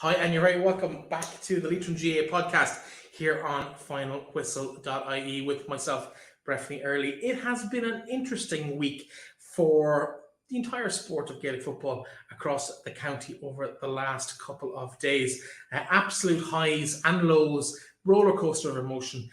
Hi, and you're very welcome back to the Leitrim GA podcast here on finalwhistle.ie with myself, Breifne Earley. It has been an interesting week for the entire sport of Gaelic football across the county over the last couple of days. Absolute highs and lows, roller coaster of emotion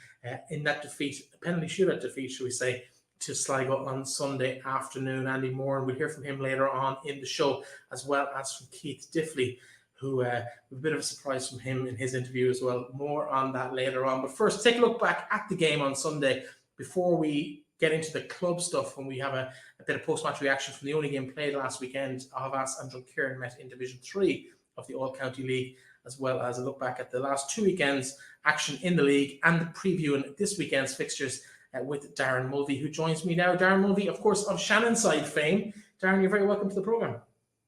in that defeat, a penalty shootout defeat, shall we say, to Sligo on Sunday afternoon. Andy Moran, we'll hear from him later on in the show, as well as from Keith Diffley, who a bit of a surprise from him in his interview as well. More on that later on. But first, take a look back at the game on Sunday before we get into the club stuff, when we have a bit of post-match reaction from the only game played last weekend. Aughavas and Drumkeerin met in Division 3 of the All-County League, as well as a look back at the last two weekends' action in the league and the previewing this weekend's fixtures with Darren Mulvey, who joins me now. Darren Mulvey, of course, of Shannonside fame. Darren, you're very welcome to the programme.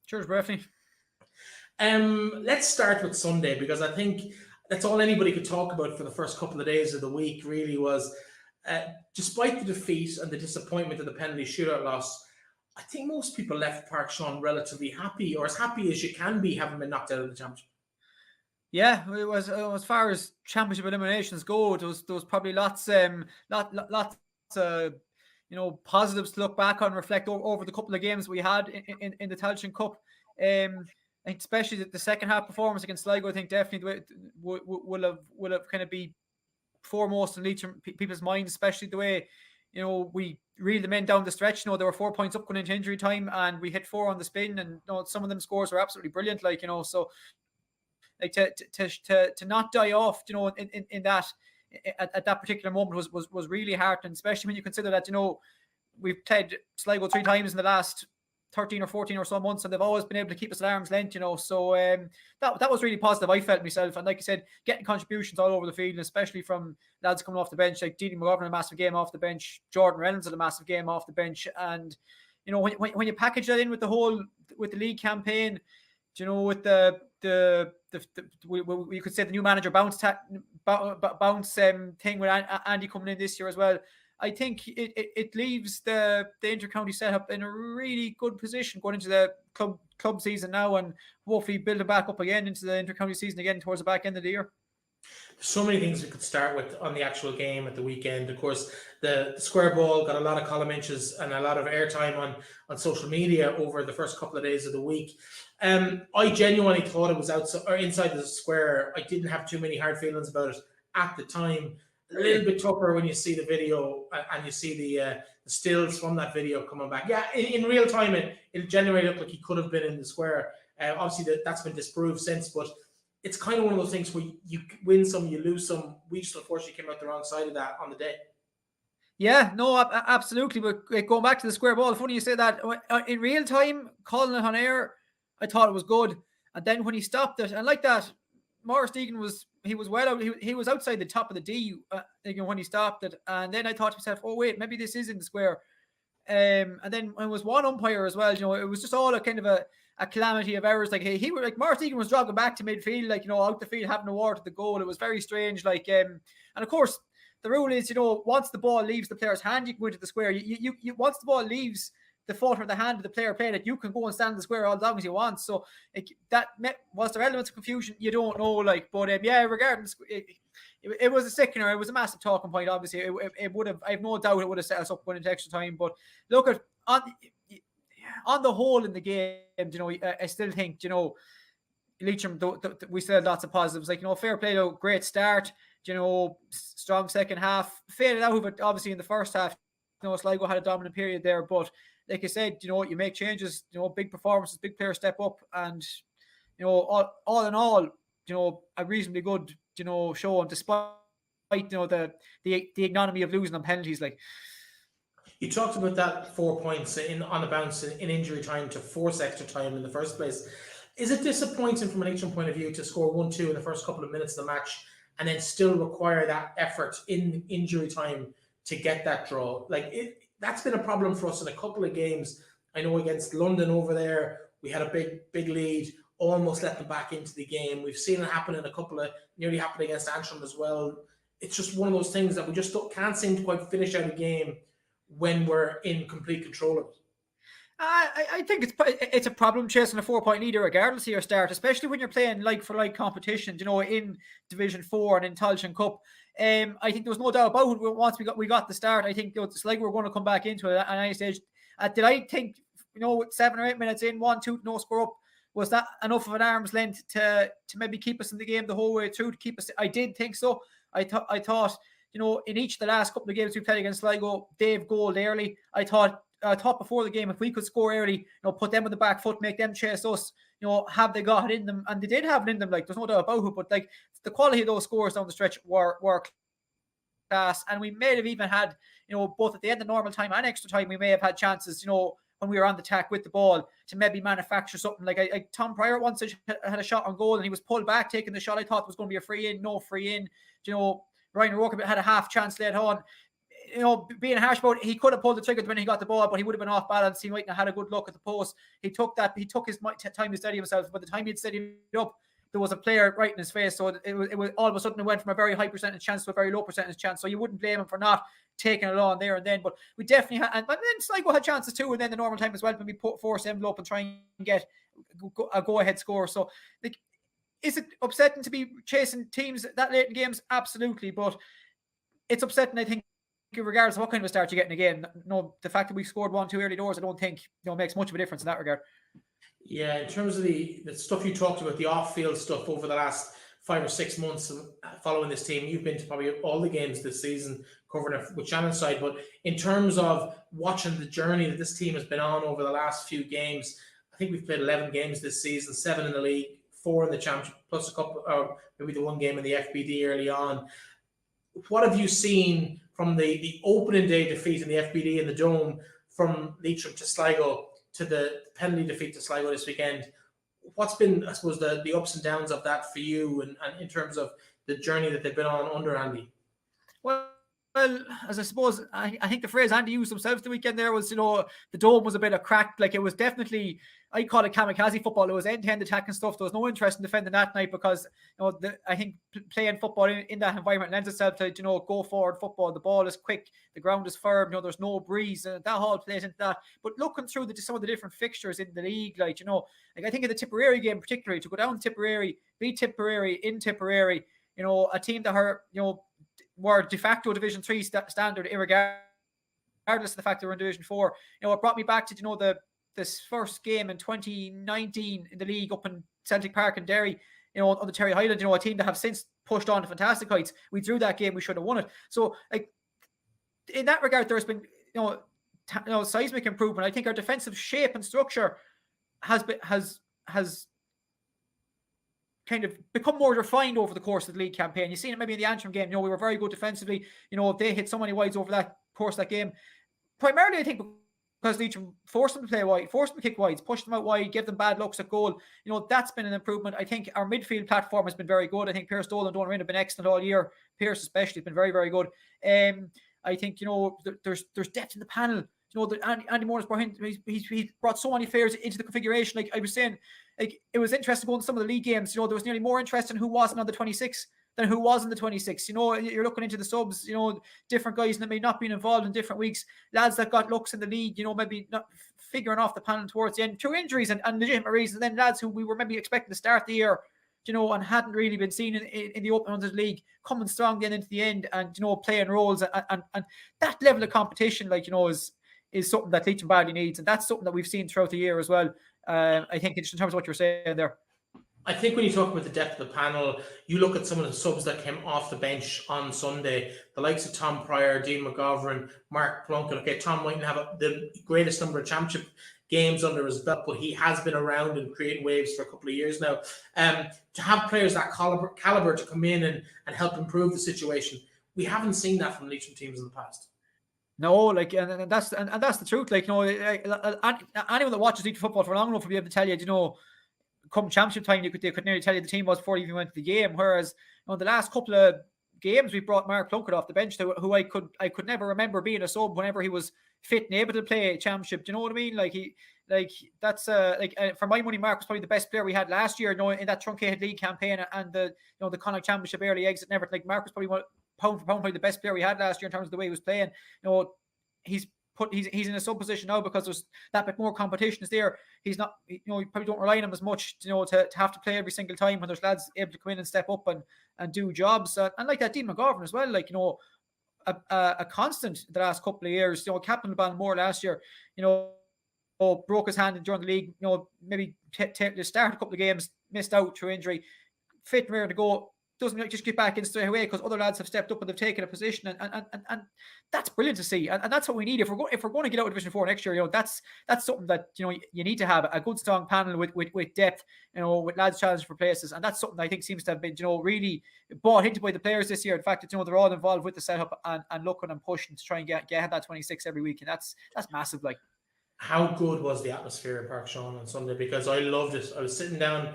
Cheers, Breifne. Let's start with Sunday, because I think that's all anybody could talk about for the first couple of days of the week, really, was despite the defeat and the disappointment of the penalty shootout loss, I think most people left Pairc Sean relatively happy, or as happy as you can be, having been knocked out of the championship. Yeah, it was as far as championship eliminations go, there was probably lots positives to look back on, reflect over the couple of games we had in the Tailteann Cup. I think especially the second half performance against Sligo, I think definitely will have kind of be foremost in Leitrim people's minds, especially the way, we reeled the men down the stretch. There were 4 points up going into injury time, and we hit 4 on the spin, and some of them scores were absolutely brilliant. So like to not die off, in that at that particular moment was really heartening, especially when you consider that we've played Sligo 3 times in the last 13 or 14 or so months, and they've always been able to keep us at arm's length, so that was really positive, I felt myself. And like I said, getting contributions all over the field, and especially from lads coming off the bench, like Dean McGovern, a massive game off the bench, Jordan Reynolds had a massive game off the bench. And when you package that in with the league campaign, with you could say the new manager bounce thing with Andy coming in this year as well, I think it leaves the inter-county setup in a really good position going into the club season now, and hopefully build it back up again into the inter-county season again towards the back end of the year. So many things we could start with on the actual game at the weekend. Of course, the square ball got a lot of column inches and a lot of airtime on social media over the first couple of days of the week. I genuinely thought it was outside or inside the square. I didn't have too many hard feelings about it at the time. A little bit tougher when you see the video and you see the stills from that video coming back. Yeah, in real time, it generally looked like he could have been in the square. Obviously, that's been disproved since, but it's kind of one of those things where you win some, you lose some. We just unfortunately came out the wrong side of that on the day. Yeah, no, absolutely. But going back to the square ball, funny you say that. In real time, calling it on air, I thought it was good. And then when he stopped it, and like that, Maurice Deegan was well out. He was outside the top of the D when he stopped it. And then I thought to myself, oh wait, maybe this is in the square. And then it was one umpire as well. It was just all a kind of a calamity of errors. Like he was like Maurice Deegan was jogging back to midfield, out the field, having a ward at the goal. It was very strange. And of course the rule is, once the ball leaves the player's hand, you can go into the square. You once the ball leaves the foot or the hand of the player playing it, you can go and stand in the square all long as you want. So was there elements of confusion? You don't know, but yeah, regardless, it was a sickener. It was a massive talking point. Obviously, it would have. I have no doubt it would have set us up going into extra time. But look at on the whole in the game, I still think Leitrim. We still had lots of positives. Fair play, though, great start. Strong second half. Faded out of it obviously in the first half. Sligo had a dominant period there, but like I said, you make changes, big performances, big players step up, and all in all, a reasonably good, show, and despite the ignominy of losing on penalties. You talked about that 4 points on the bounce in injury time to force extra time in the first place. Is it disappointing from an Leitrim point of view to score 1-2 in the first couple of minutes of the match and then still require that effort in injury time to get that draw? That's been a problem for us in a couple of games. I know against London over there, we had a big lead, almost let them back into the game. We've seen it happen in a couple of, nearly happened against Antrim as well. It's just one of those things that we just can't seem to quite finish out a game when we're in complete control of it. I think it's a problem chasing a 4-point leader regardless of your start, especially when you're playing like for like competitions, in Division 4 and in Tailteann Cup. I think there was no doubt about it. Once we got the start, I think it's like we're going to come back into it at any stage. Did I think 7 or 8 minutes in, 1-2, no score up, was that enough of an arm's length to maybe keep us in the game the whole way through? To keep us, I did think so. I thought in each of the last couple of games we played against Sligo, they've goaled early. I thought before the game, if we could score early, put them on the back foot, make them chase us, have they got it in them? And they did have it in them, like, there's no doubt about it, but like the quality of those scores down the stretch were class. And we may have even had, both at the end of normal time and extra time, we may have had chances, when we were on the attack with the ball to maybe manufacture something. Like Tom Pryor once had a shot on goal and he was pulled back, taking the shot. I thought it was going to be a free in, no free in. Ryan O'Rourke had a half chance late on. Being harsh about it, he could have pulled the trigger when he got the ball, but he would have been off balance. He mightn't have had a good look at the post. He took his time to steady himself. By the time he'd steadied up, there was a player right in his face. So it was all of a sudden it went from a very high percentage chance to a very low percentage chance. So you wouldn't blame him for not taking it on there and then. But we definitely had, and then Sligo had chances too, and then the normal time as well when we force envelope and try and get a go-ahead score. So is it upsetting to be chasing teams that late in games? Absolutely, but it's upsetting, I think, regardless of what kind of a start you're getting again. The fact that we scored 1-2 early doors, I don't think makes much of a difference in that regard. Yeah, in terms of the stuff you talked about, the off-field stuff over the last 5 or 6 months following this team, you've been to probably all the games this season covering it with Shannonside, but in terms of watching the journey that this team has been on over the last few games, I think we've played 11 games this season, 7 in the league, 4 in the championship, plus a couple, or maybe the one game in the FBD early on. What have you seen from the opening day defeat in the FBD in the Dome from Leitrim to Sligo to the penalty defeat to Sligo this weekend? What's been, I suppose, the ups and downs of that for you and in terms of the journey that they've been on under Andy? Well, as I suppose, I think the phrase Andy used himself the weekend there was, the Dome was a bit of crack. Like, it was definitely, I call it kamikaze football. It was end-to-end attack and stuff. There was no interest in defending that night because, I think playing football in that environment lends itself to, go forward football. The ball is quick. The ground is firm. There's no breeze. And that all plays into that. But looking through some of the different fixtures in the league, I think in the Tipperary game particularly, to go down Tipperary, beat Tipperary in Tipperary, a team that are, were de facto Division 3 standard, regardless of the fact they were in Division 4. It brought me back to, this first game in 2019 in the league up in Celtic Park and Derry, on the Terry Highland, a team that have since pushed on to fantastic heights. We drew that game, we should have won it. So, in that regard, there's been, seismic improvement. I think our defensive shape and structure has kind of become more refined over the course of the league campaign. You've seen it maybe in the Antrim game. We were very good defensively. They hit so many wides over that course of that game. Primarily, I think because Leitrim forced them to play wide, forced them to kick wides, pushed them out wide, give them bad looks at goal. That's been an improvement. I think our midfield platform has been very good. I think Pairc and Donovan have been excellent all year. Pairc especially has been very, very good. I think, there's depth in the panel. Andy Moran's brought in, he brought so many players into the configuration. Like I was saying, it was interesting going to some of the league games. There was nearly more interest in who wasn't on the 26 than who was in the 26. You're looking into the subs, different guys that may not be involved in different weeks, lads that got looks in the league, maybe not figuring off the panel towards the end through injuries and legitimate reasons. And then lads who we were maybe expecting to start the year, and hadn't really been seen in the Open Under League, coming strong then into the end and, playing roles. And that level of competition, is something that Leitrim badly needs. And that's something that we've seen throughout the year as well. I think in terms of what you're saying there. I think when you talk about the depth of the panel, you look at some of the subs that came off the bench on Sunday, the likes of Tom Pryor, Dean McGovern, Mark Plunkett. Okay, Tom mightn't have the greatest number of championship games under his belt, but he has been around and creating waves for a couple of years now. To have players that caliber to come in and help improve the situation, we haven't seen that from Leitrim teams in the past. No, and that's the truth. Anyone that watches Leitrim football for long enough will be able to tell you, come championship time, they could nearly tell you the team was before you even went to the game. Whereas, the last couple of games we brought Mark Plunkett off the bench, who I could never remember being a sub whenever he was fit and able to play a championship. Do you know what I mean? That's for my money, Mark was probably the best player we had last year. In that truncated league campaign and the Connacht Championship early exit and everything. Mark was probably pound for pound probably the best player we had last year in terms of the way he was playing. He's he's in a sub position now because there's that bit more competition is there. He's not, you probably don't rely on him as much, to have to play every single time when there's lads able to come in and step up and do jobs. And like that, Dean McGovern as well, like, a constant the last couple of years, captain of Balmore last year, broke his hand during the league, maybe start a couple of games, missed out through injury, fit and ready to go, doesn't just get back in straight away because other lads have stepped up and they've taken a position, and that's brilliant to see, and that's what we need if we're going to get out of Division 4 next year. That's something that you need to have a good strong panel with depth, with lads challenging for places, and that's something I think seems to have been really bought into by the players this year. In fact, they're all involved with the setup and looking and pushing to try and get that 26 every week, and that's massive. Like, how good was the atmosphere in Pairc Sean on Sunday? Because I loved it. I was sitting down,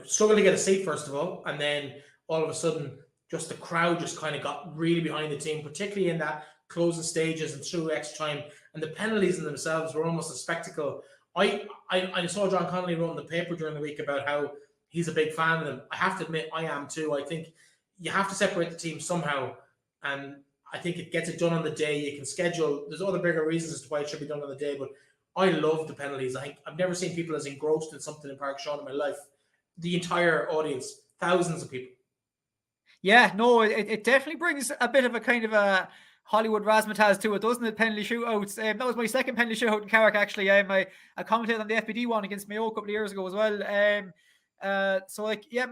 struggling to get a seat first of all, and then all of a sudden, just the crowd just kind of got really behind the team, particularly in that closing stages and through extra time. And the penalties in themselves were almost a spectacle. I saw John Connolly wrote in the paper during the week about how he's a big fan of them. I have to admit, I am too. I think you have to separate the team somehow, and I think it gets it done on the day. You can schedule. There's other bigger reasons as to why it should be done on the day, but I love the penalties. I've never seen people as engrossed in something in Pairc Sean in my life. The entire audience, thousands of people. Yeah, no, it definitely brings a bit of a kind of a Hollywood razzmatazz to it, doesn't it? Penalty shootouts. That was my second penalty shootout in Clarke, actually. I commentated on the FBD one against Mayo a couple of years ago as well. So, like, yeah,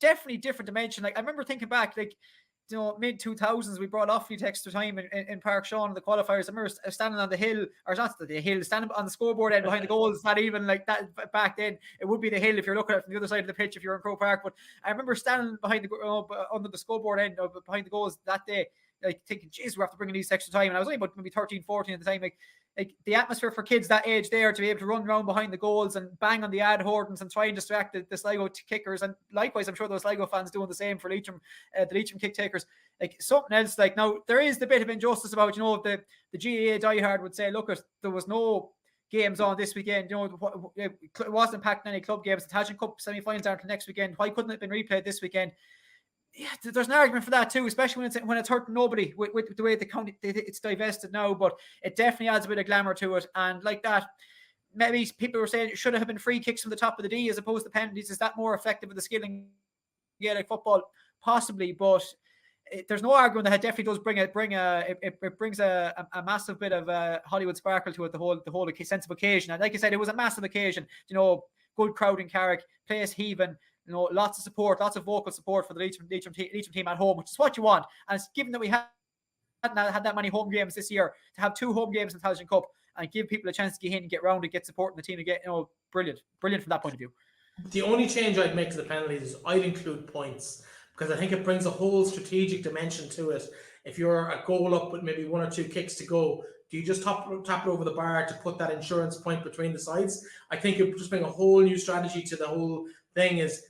definitely different dimension. Like, I remember thinking back, like, mid 2000s, we brought off to extra time in Pairc Sean, the qualifiers. I remember standing on the hill, or not the hill, standing on the scoreboard end behind the goals. Not even like that back then. It would be the hill if you're looking at it from the other side of the pitch if you're in Croke Park. But I remember standing behind under the scoreboard end behind the goals that day, like thinking, geez, we're after bringing these extra time. And I was only about maybe 13, 14 at the time. Like the atmosphere for kids that age there to be able to run around behind the goals and bang on the ad hoardings and try and distract the Sligo kickers. And likewise, I'm sure those Sligo fans doing the same for Leitrim, the Leitrim kick takers. Like something else. Like now, there is the bit of injustice about, the GAA diehard would say, look, there was no games on this weekend. It wasn't impacting any club games. The Tailteann Cup semi-finals aren't next weekend. Why couldn't it have been replayed this weekend? Yeah, there's an argument for that too, especially when it's hurting nobody with the way the county it's divested now. But it definitely adds a bit of glamour to it, and like that, maybe people were saying it should have been free kicks from the top of the D as opposed to penalties. Is that more effective with the skill in Gaelic football? Possibly, but there's no argument that it definitely does it brings a massive bit of Hollywood sparkle to it. The whole sense of occasion, and like I said, it was a massive occasion. Good crowd in Carrick, place heaving. Lots of support, lots of vocal support for the Leitrim team at home, which is what you want. And it's given that we hadn't had that many home games this year, to have 2 home games in the Tailteann Cup and give people a chance to get in and get round and get support in the team and get, brilliant from that point of view. The only change I'd make to the penalties is I'd include points, because I think it brings a whole strategic dimension to it. If you're a goal up with maybe 1 or 2 kicks to go, do you just tap it over the bar to put that insurance point between the sides? I think it would just bring a whole new strategy to the whole thing, is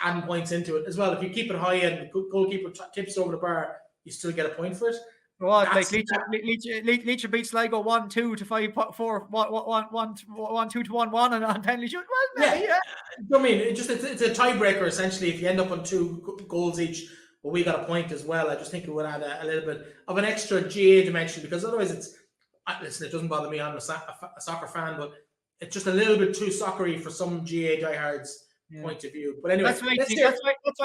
adding points into it as well. If you keep it high and the goalkeeper tips over the bar, you still get a point for it. Well, like Leitrim beats Sligo 1-2 to 5-4, 1-2 to 1-1 and on penalty shoot. Well, yeah. I mean, it's a tiebreaker essentially. If you end up on 2 goals each, but we got a point as well. I just think it would add a little bit of an extra GA dimension, because otherwise listen, it doesn't bother me. I'm a soccer fan, but it's just a little bit too soccery for some GA diehards. Point of view, but anyway, that's why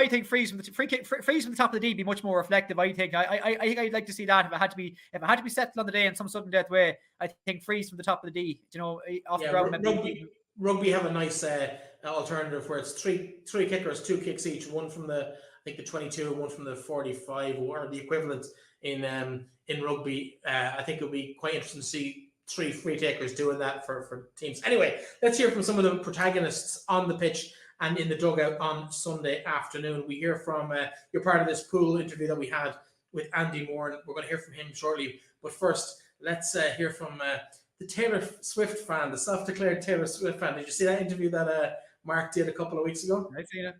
I think freeze from the top of the D be much more reflective. I think I'd like to see that if it had to be settled on the day in some sudden death way. I think freeze from the top of the D, off the ground. Rugby have a nice alternative where it's three kickers, 2 kicks each, one from the 22 and one from the 45, or the equivalent in rugby. I think it would be quite interesting to see 3 free takers doing that for teams. Anyway, let's hear from some of the protagonists on the pitch and in the dugout on Sunday afternoon. We hear from, you're part of this pool interview that we had with Andy Moran. We're going to hear from him shortly. But first, let's hear from the Taylor Swift fan, the self-declared Taylor Swift fan. Did you see that interview that Mark did a couple of weeks ago? I've seen it.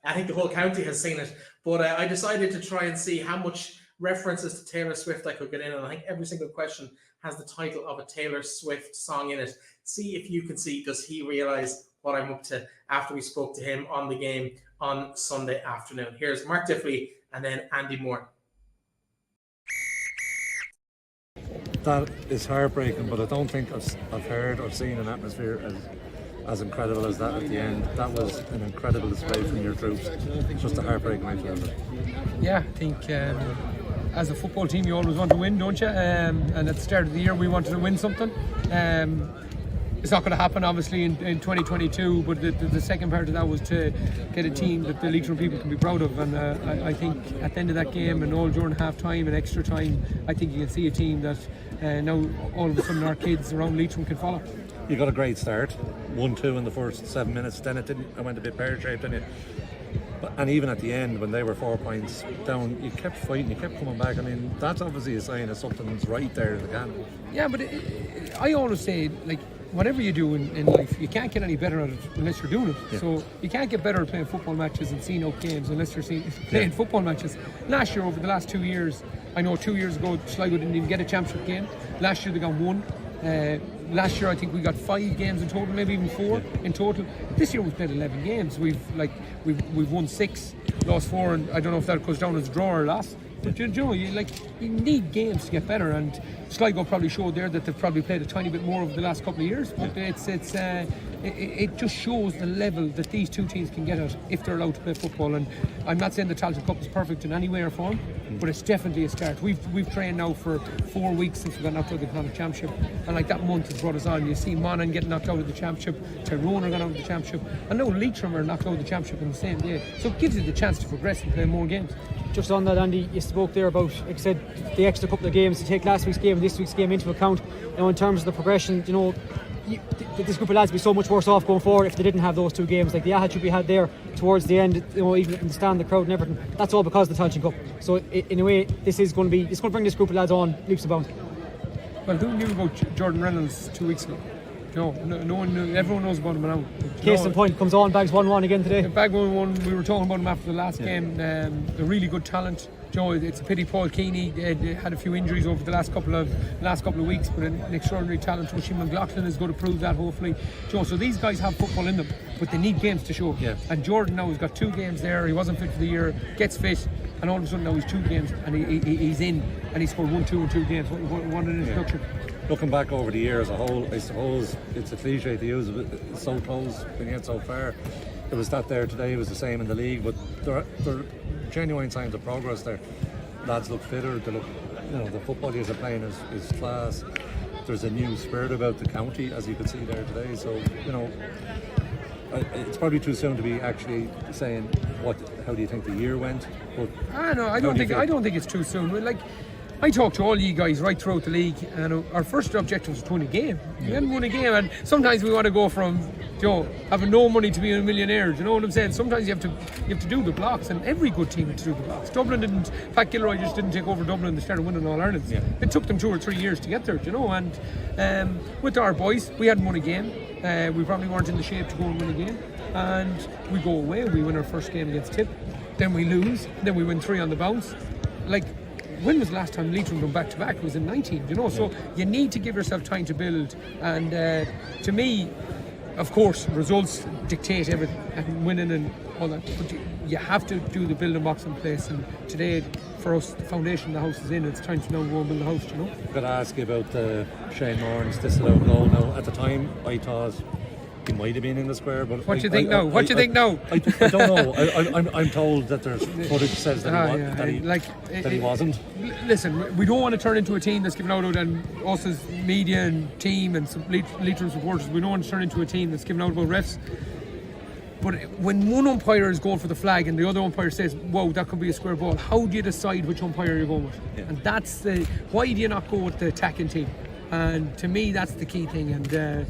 I think the whole county has seen it. But I decided to try and see how much references to Taylor Swift I could get in. And I think every single question has the title of a Taylor Swift song in it. See if you can see, does he realize what I'm up to after we spoke to him on the game on Sunday afternoon. Here's Mark Diffley and then Andy Moore. that is heartbreaking, but I don't think I've heard or seen an atmosphere as incredible as that at the end. That was an incredible display from your troops. Just a heartbreaking way to end it. Yeah, I think as a football team you always want to win, don't you? And at the start of the year we wanted to win something. It's not going to happen obviously in 2022, but the second part of that was to get a team that the Leitrim people can be proud of, and I think at the end of that game and all during half time and extra time, I think you can see a team that now all of a sudden our kids around Leitrim can follow. You got a great start, 1-2 in the first 7 minutes, then it went a bit pear-shaped, didn't it? And even at the end, when they were 4 points down, you kept fighting, you kept coming back. I mean, that's obviously a sign that something's right there in the camp. Yeah, but I always say, like, whatever you do in life, you can't get any better at it unless you're doing it. Yeah. So you can't get better at playing football matches and seeing out games unless you're playing football matches. Last year, over the last 2 years, I know 2 years ago Sligo didn't even get a championship game. Last year they got one. Last year I think we got 5 games in total, maybe even 4 in total. This year we've played 11 games. We've won 6, lost 4, and I don't know if that goes down as a draw or loss. But you know, you need games to get better, and Sligo probably showed there that they've probably played a tiny bit more over the last couple of years. But it just shows the level that these two teams can get at if they're allowed to play football. And I'm not saying the Tailteann Cup is perfect in any way or form, but it's definitely a start. We've trained now for 4 weeks since we got knocked out of the Connacht Championship, and like that month has brought us on. You see Moran getting knocked out of the Championship, Tyrone are going out of the Championship, and now Leitrim are knocked out of the Championship in the same day. So it gives you the chance to progress and play more games. Just on that, Andy, you spoke there about, like I said, the extra couple of games, to take last week's game and this week's game into account. You know, in terms of the progression, you know, this group of lads would be so much worse off going forward if they didn't have those 2 games. Like the attitude we had there towards the end, you know, even in the stand, the crowd and everything, that's all because of the Tailteann Cup. So in a way, it's going to bring this group of lads on leaps and bounds. Well, who knew about Jordan Reynolds 2 weeks ago? No one knew. Everyone knows about him now. Case in point, comes on, bags 1-1 again today. Bag 1-1, we were talking about him after the last game. A really good talent. Joe, it's a pity Paul Keaney had a few injuries over the last couple of weeks, but an extraordinary talent. Oisin McLaughlin is going to prove that, hopefully. Joe, so these guys have football in them, but they need games to show. Yeah. And Jordan now has got 2 games there. He wasn't fit for the year, gets fit, and all of a sudden now he's 2 games and he's in, and he scored 1-2 in 2 games. What an introduction. Looking back over the year as a whole, I suppose it's a cliche to use, but it's so close when you get so far. It was that there today, it was the same in the league, but there are genuine signs of progress there. Lads look fitter, they look, you know, the football years are playing is class. There's a new spirit about the county, as you could see there today. So, you know, it's probably too soon to be actually saying how do you think the year went. But I don't think it's too soon. Like, I talked to all you guys right throughout the league, and our first objective was to win a game. We hadn't won a game, and sometimes we want to go from, you know, having no money to being a millionaire. Do you know what I'm saying? Sometimes you have to do the blocks, and every good team had to do the blocks. Pat Gilroy just didn't take over Dublin and they started winning All Irelands. Yeah. It took them 2 or 3 years to get there, you know. And with our boys, we hadn't won a game. We probably weren't in the shape to go and win a game, and we go away. We win our first game against Tip, then we lose, then we win 3 on the bounce. Like, when was the last time Leitrim went back to back? It was in 19, you know. So you need to give yourself time to build. And to me, of course, results dictate everything, and winning and all that. But you have to do the building blocks in place. And today, for us, the foundation the house is in. It's time to now go and build the house, you know. I've got to ask you about Shane Moran's disallowed goal. Now, at the time, I thought he might have been in the square, but what do you think now? What do you think now? I don't know. I'm told that there's footage says that he wasn't. Listen, we don't want to turn into a team that's given out, and us as media and team and some Leitrim supporters, we don't want to turn into a team that's given out about refs. But when one umpire is going for the flag and the other umpire says, "Wow, that could be a square ball," how do you decide which umpire you're going with? Yeah. And that's why do you not go with the attacking team? And to me, that's the key thing. And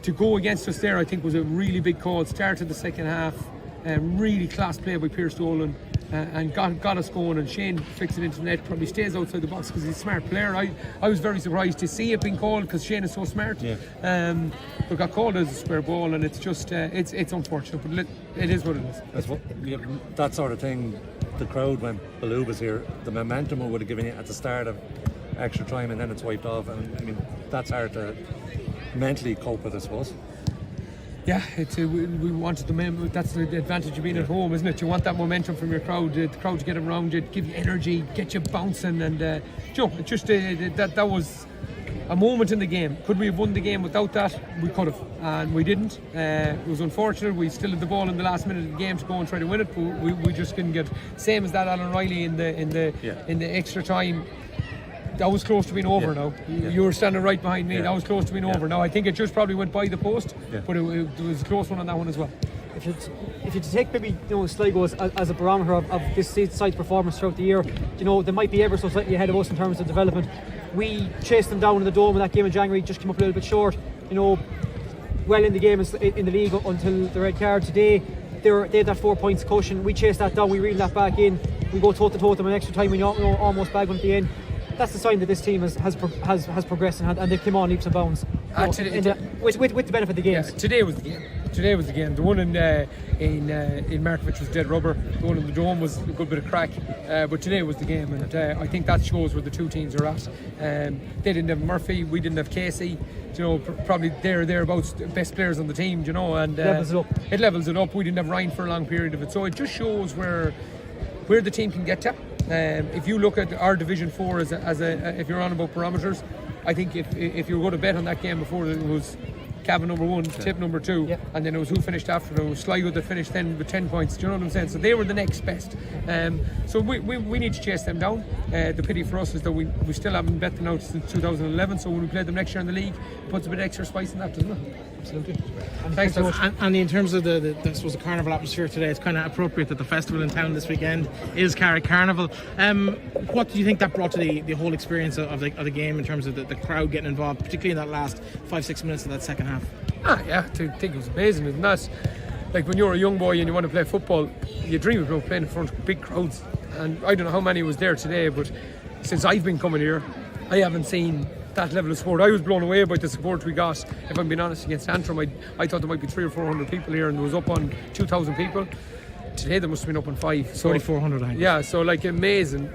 to go against us there, I think, was a really big call. Started the second half, really class play by Pairc and got us going. And Shane fixed it into the net. Probably stays outside the box because he's a smart player. I was very surprised to see it being called because Shane is so smart. Yeah. But got called as a square ball, and it's just it's unfortunate, but it is what it is. That sort of thing. The crowd when Baloo was here, the momentum it would have given you at the start of extra time, and then it's wiped off. And I mean, that's hard to mentally cope with, I suppose. Yeah, we wanted the that's the advantage of being at home, isn't it? You want that momentum from your crowd, the crowd to get around you, give you energy, get you bouncing, and that was a moment in the game. Could we have won the game without that? We could have, and we didn't. It was unfortunate. We still had the ball in the last minute of the game to go and try to win it, but we just couldn't get. Same as that Alan Riley in the extra time. That was close to being over now. You were standing right behind me. That was close to being over. Now I think it just probably went by the post, but it was a close one on that one as well. If you take maybe Sligo as a barometer of this side's performance throughout the year, they might be ever so slightly ahead of us in terms of development. We chased them down in the Dome in that game in January, just came up a little bit short. Well in the game in the league until the red card today. They had that 4 points cushion. We chased that down. We reeled that back in. We go toe to toe with them in extra time. We almost bagged one at the end. That's the sign that this team has progressed and they came on leaps and bounds with the benefit of the games. Yeah, today was the game. The one in Markovic was dead rubber. The one in the Dome was a good bit of crack. But today was the game, and I think that shows where the two teams are at. They didn't have Murphy, we didn't have Casey. Probably thereabouts best players on the team. And it levels it up. We didn't have Ryan for a long period of it, so it just shows where the team can get to. If you look at our Division 4 if you're on about parameters, I think if you were going to bet on that game before, it was Cavan number 1, Tip number 2, and then it was who finished after. It was Sligo that finished then with 10 points. Do you know what I'm saying? So they were the next best. So we need to chase them down. The pity for us is that we still haven't bet them out since 2011. So when we play them next year in the league, it puts a bit of extra spice in that, doesn't it? Absolutely. Thanks so much. And in terms of the carnival atmosphere today, it's kind of appropriate that the festival in town this weekend is Carrick Carnival. What do you think that brought to the whole experience of the game in terms of the crowd getting involved, particularly in that last 5-6 minutes of that second half? I think it was amazing, isn't that? Like when you're a young boy and you want to play football, you dream about playing in front of big crowds. And I don't know how many was there today, but since I've been coming here, I haven't seen that level of support. I was blown away by the support we got. If I'm being honest, against Antrim, I thought there might be 300 or 400 people here, and there was up on 2,000 people. Today there must have been up on 5. So 4,400, I think. Yeah, so like amazing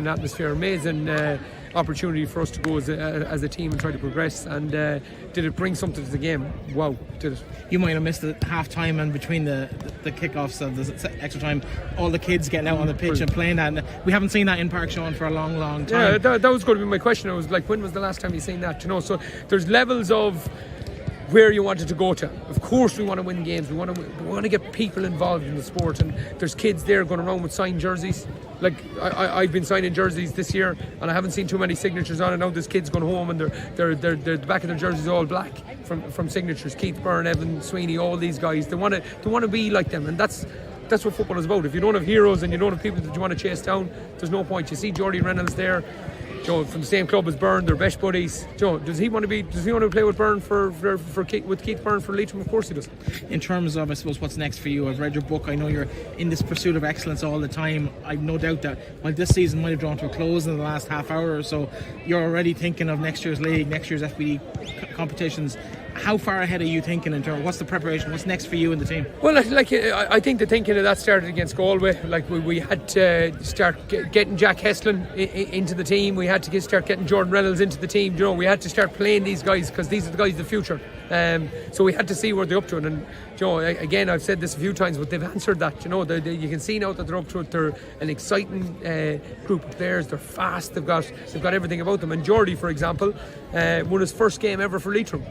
atmosphere, amazing opportunity for us to go as a team and try to progress. And did it bring something to the game? Wow, did it. You might have missed the half time and between the kickoffs of the extra time, all the kids getting out on the pitch and playing that. And we haven't seen that in Pairc, Sean, for a long time. Yeah, that was going to be my question. I was like, when was the last time you seen that? So there's levels of where you wanted to go to. Of course we want to win games, we want to get people involved in the sport, and there's kids there going around with signed jerseys. Like I've been signing jerseys this year and I haven't seen too many signatures on it. Now there's kids going home and they're the back of their jerseys all black from signatures. Keith Byrne, Evan Sweeney, all these guys, they want to be like them, and that's what football is about. If you don't have heroes and you don't have people that you want to chase down, there's no point. You see Jordy Reynolds there, from the same club as Byrne, they're best buddies. Does he want to play with Byrne with Keith Byrne for Leitrim? Of course he does. In terms of, I suppose, what's next for you, I've read your book. I know you're in this pursuit of excellence all the time. I've no doubt that while this season might have drawn to a close in the last half hour or so, you're already thinking of next year's league, next year's FBD competitions. How far ahead are you thinking in terms of what's the preparation, what's next for you and the team? Well, I think the thinking of that started against Galway. Like we had to start getting Jack Heslin into the team. We had to start getting Jordan Reynolds into the team. We had to start playing these guys because these are the guys of the future. So we had to see where they're up to it. And again, I've said this a few times, but they've answered that. You can see now that they're up to it. They're an exciting group of players. They're fast. They've got everything about them. And Jordy, for example, won his first game ever for Leitrim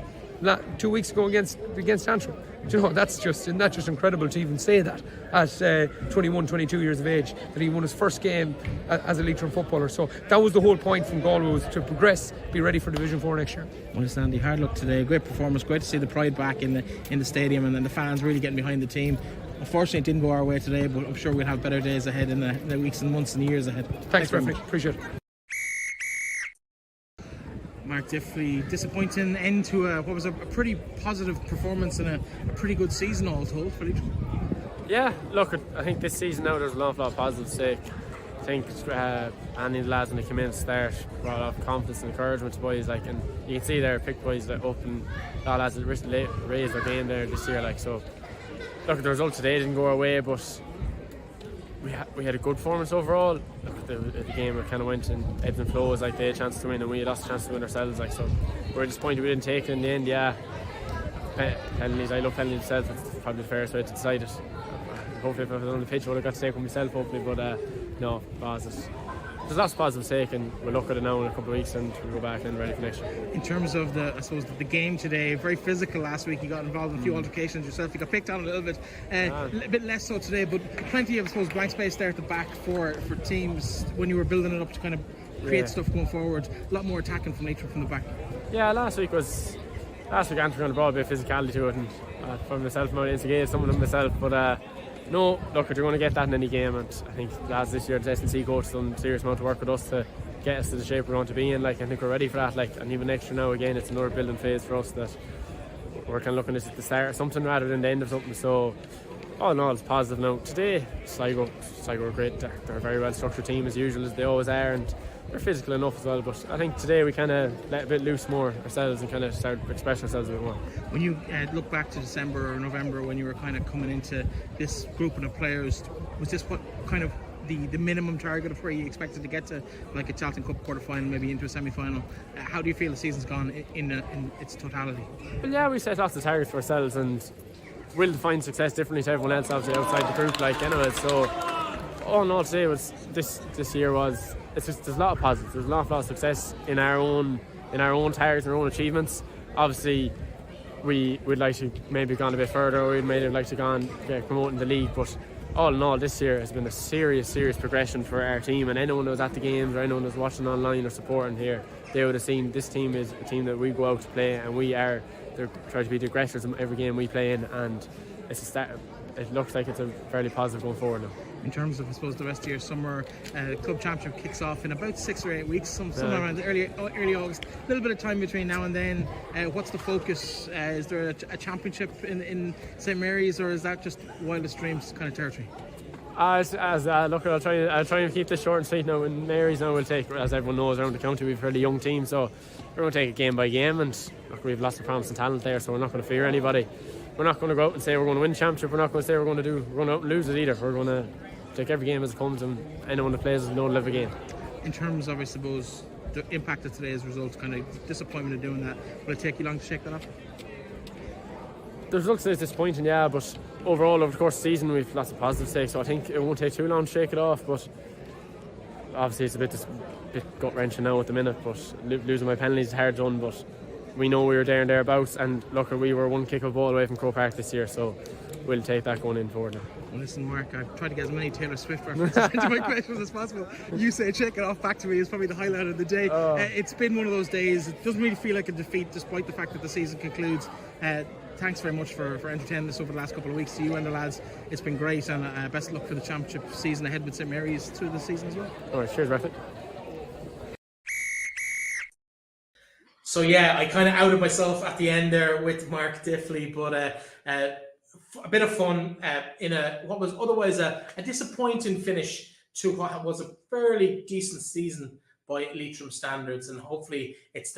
2 weeks ago against Antrim. That's just incredible to even say that at 21, 22 years of age, that he won his first game as a Leitrim footballer. So that was the whole point from Galway, was to progress, be ready for Division 4 next year. Well, Sandy, hard luck today. Great performance. Great to see the pride back in the stadium, and then the fans really getting behind the team. Unfortunately, it didn't go our way today, but I'm sure we'll have better days ahead in the weeks and months and years ahead. Thanks very much. Appreciate it. Mark Diffley, disappointing end to what was a pretty positive performance and a pretty good season all told for Leitrim. Yeah, look, I think this season now there's an awful lot of positives to take. I think Andy and the lads when they came in to start brought a lot of confidence and encouragement to boys, and you can see there picked boys up, and a lot of lads that raised their game there this year. So look, the result today didn't go our way, but we had a good performance overall. Look, the game kind of went in ebbs and flows. They had a chance to win and we lost a chance to win ourselves. So we're disappointed we didn't take it in the end. Yeah, penalties. I love penalties myself. It's probably the fairest way to decide it. Hopefully, if I was on the pitch, I would have got to take one myself. Hopefully, but no, there's lots of positive stake, and we'll look at it now in a couple of weeks, and we'll go back and ready for next year. In terms of the game today, very physical last week. You got involved in a few altercations yourself. You got picked on a little bit, a bit less so today, but plenty of, I suppose, blank space there at the back for teams when you were building it up to kind of create stuff going forward. A lot more attacking from Leitrim from the back. Yeah, last week Antrim on the ball, a bit of physicality to it, and for myself, I instigated some of them myself, but. No, look, you're going to get that in any game, and I think lads this year, the S&C coach done a serious amount of work with us to get us to the shape we're going to be in. Like, I think we're ready for that. Like, and even next year now, again, it's another building phase for us that we're kind of looking at this at the start of something rather than the end of something. So, all in all, it's positive now. Today, Sligo are great. They're a very well structured team as usual, as they always are, and they're physical enough as well. But I think today we kind of let a bit loose more ourselves and kind of start expressing ourselves a bit more. When you look back to December or November, when you were kind of coming into this grouping of players, was this what kind of the minimum target of where you expected to get to, like a Tailteann Cup quarter final, maybe into a semi-final? How do you feel the season's gone in its totality? Well, yeah, we set lots of targets for ourselves, and we'll define success differently to everyone else, obviously outside the group, like anyway. So all in all, today was this year was. It's just, there's a lot of positives. There's an awful lot of success in our own targets and our own achievements. Obviously, we'd like to maybe have gone a bit further, or we'd maybe like to get promoted in the league. But all in all, this year has been a serious progression for our team. And anyone who was at the games or anyone who was watching online or supporting here, they would have seen this team is a team that we go out to play, and they're trying to be the aggressors in every game we play in. And it's a start. It looks like it's a fairly positive going forward now. In terms of, I suppose, the rest of your summer, club championship kicks off in about 6 or 8 weeks, somewhere around early August. A little bit of time between now and then. What's the focus? Is there a championship in St Mary's, or is that just wildest dreams kind of territory? Look, I'll try and keep this short and sweet now. In Mary's now, we'll take, as everyone knows around the county, we've a fairly young team, so we're going to take it game by game, and look, we have lots of promise and talent there, so we're not going to fear anybody. We're not going to go out and say we're going to win the championship. We're not going to say we're going to go out and lose it either. We're going to take every game as it comes, and anyone that plays will know to live a game. In terms of, I suppose, the impact of today's results, kind of disappointment of doing that, will it take you long to shake that off? The results today is disappointing, yeah, but overall over the course of the season we've lots of positive stakes, so I think it won't take too long to shake it off. But obviously it's a bit gut wrenching now at the minute, but losing my penalties is hard done, but we know we were there and thereabouts, and look, we were one kick of ball away from Croke Park this year, so we'll take that going in forward now. Well, listen, Mark, I've tried to get as many Taylor Swift references into my questions as possible. You say check it off back to me is probably the highlight of the day. It's been one of those days. It doesn't really feel like a defeat, despite the fact that the season concludes. Thanks very much for entertaining us over the last couple of weeks. To you and the lads, it's been great, and best of luck for the championship season ahead with St Mary's through the season as well. All right, cheers, Breifne. So yeah, I kind of outed myself at the end there with Mark Diffley, but a bit of fun in what was otherwise a disappointing finish to what was a fairly decent season by Leitrim standards, and hopefully it's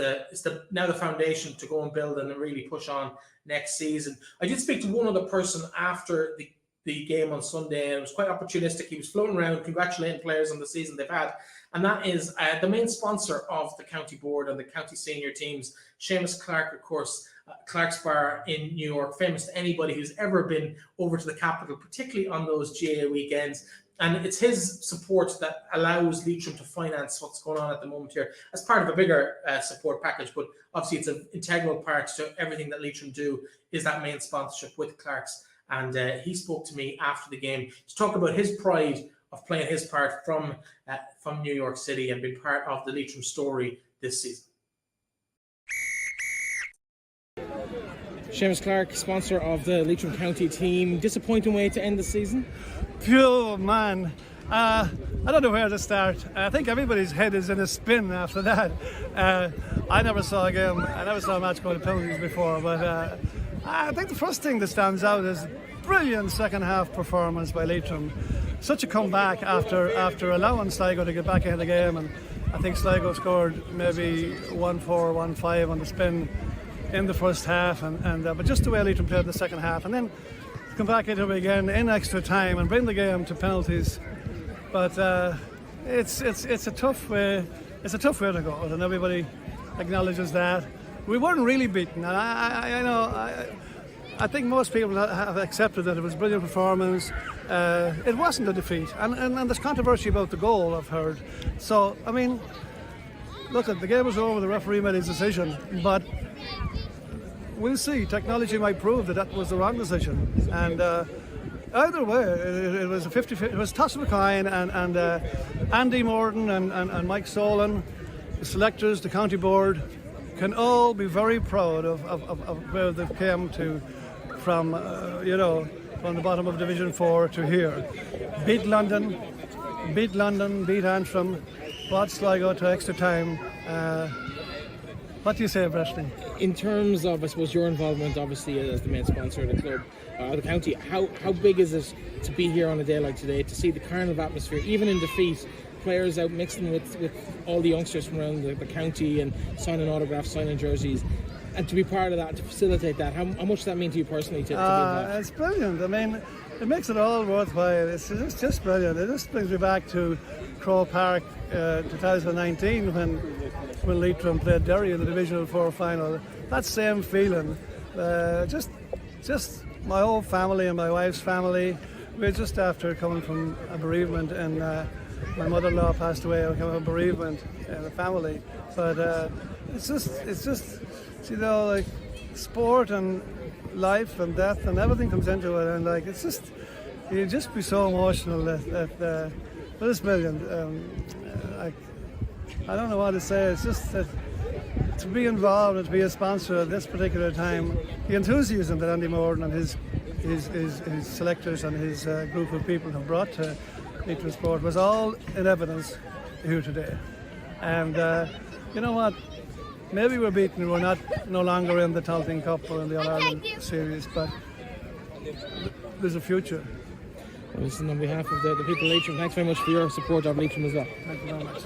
now the foundation to go and build and really push on next season. I did speak to one other person after the game on Sunday, and it was quite opportunistic. He was floating around congratulating players on the season they've had, and that is the main sponsor of the county board and the county senior teams, Seamus, Clarke, of course. Clarke's Bar in New York, famous to anybody who's ever been over to the capital, particularly on those GA weekends. And it's his support that allows Leitrim to finance what's going on at the moment here as part of a bigger support package. But obviously it's an integral part to everything that Leitrim do is that main sponsorship with Clarke's. And he spoke to me after the game to talk about his pride of playing his part from New York City and being part of the Leitrim story this season. Seamus Clarke, sponsor of the Leitrim County team. Disappointing way to end the season? Phew, man. I don't know where to start. I think everybody's head is in a spin after that. I never saw a game. I never saw a match go to penalties before, but I think the first thing that stands out is brilliant second half performance by Leitrim. Such a comeback after allowing Sligo to get back into the game, and I think Sligo scored maybe 1-4, 1-5 on the spin in the first half, but just the way Leitrim played the second half, and then come back into it again in extra time and bring the game to penalties. But it's a tough way to go, and everybody acknowledges that. We weren't really beaten, and I know I think most people have accepted that it was a brilliant performance. It wasn't a defeat, and there's controversy about the goal, I've heard. So, I mean, look, the game was over, the referee made his decision, but we'll see. Technology might prove that was the wrong decision. And either way, it was a 50-50. It was toss of a coin, and Andy Moran and Mike Solon, the selectors, the county board, can all be very proud of where they've come to from the bottom of Division 4 to here. Beat London, beat Antrim, brought Sligo to extra time. What do you say, Breifne? In terms of, I suppose, your involvement, obviously, as the main sponsor of the club, the county, how big is it to be here on a day like today, to see the carnival atmosphere, even in defeat, players out mixing with all the youngsters from around the county and signing autographs, signing jerseys, and to be part of that, to facilitate that, how much does that mean to you personally to be involved? It's brilliant. I mean, it makes it all worthwhile. It's just brilliant. It just brings me back to Pairc 2019 when Leitrim played Derry in the Divisional 4 final. That same feeling. Just my whole family and my wife's family. We're just after coming from a bereavement, and my mother-in-law passed away. I came from a bereavement in the family. But it's just like sport and life and death and everything comes into it, and like you just be so emotional that but it's brilliant. I don't know what to say. It's just that to be involved and to be a sponsor at this particular time, the enthusiasm that Andy Moran and his selectors and his group of people have brought to Leitrim sport was all in evidence here today. And you know what? Maybe we're beaten. We're no longer in the Tailteann Cup or in the All-Ireland series, but there's a future. Well, listen, on behalf of the people of Leitrim, thanks very much for your support of Leitrim as well. Thank you very much.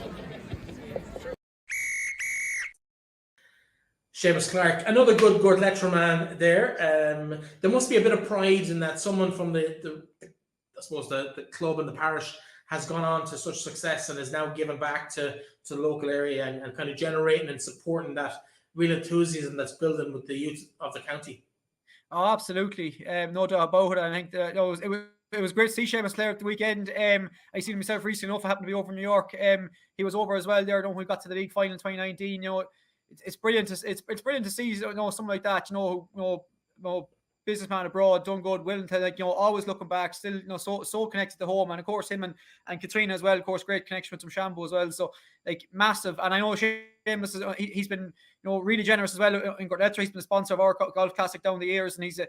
Seamus Clarke, another good Leitrim man there. There must be a bit of pride in that someone from the club and the parish has gone on to such success and is now giving back to the local area and kind of generating and supporting that real enthusiasm that's building with the youth of the county. Oh, absolutely. No doubt about it. I think that it was great to see Seamus Clarke at the weekend. I seen him myself recently enough. I happened to be over in New York. He was over as well there when we got to the league final in 2019. It's brilliant. It's brilliant to see something like that. Businessman abroad, done good, willing to always looking back, still so connected to home, and of course him and Katrina as well. Of course, great connection with Shambo as well. So massive. And I know Seamus he's been really generous as well in Gordetra. He's been a sponsor of our golf classic down the years, and he's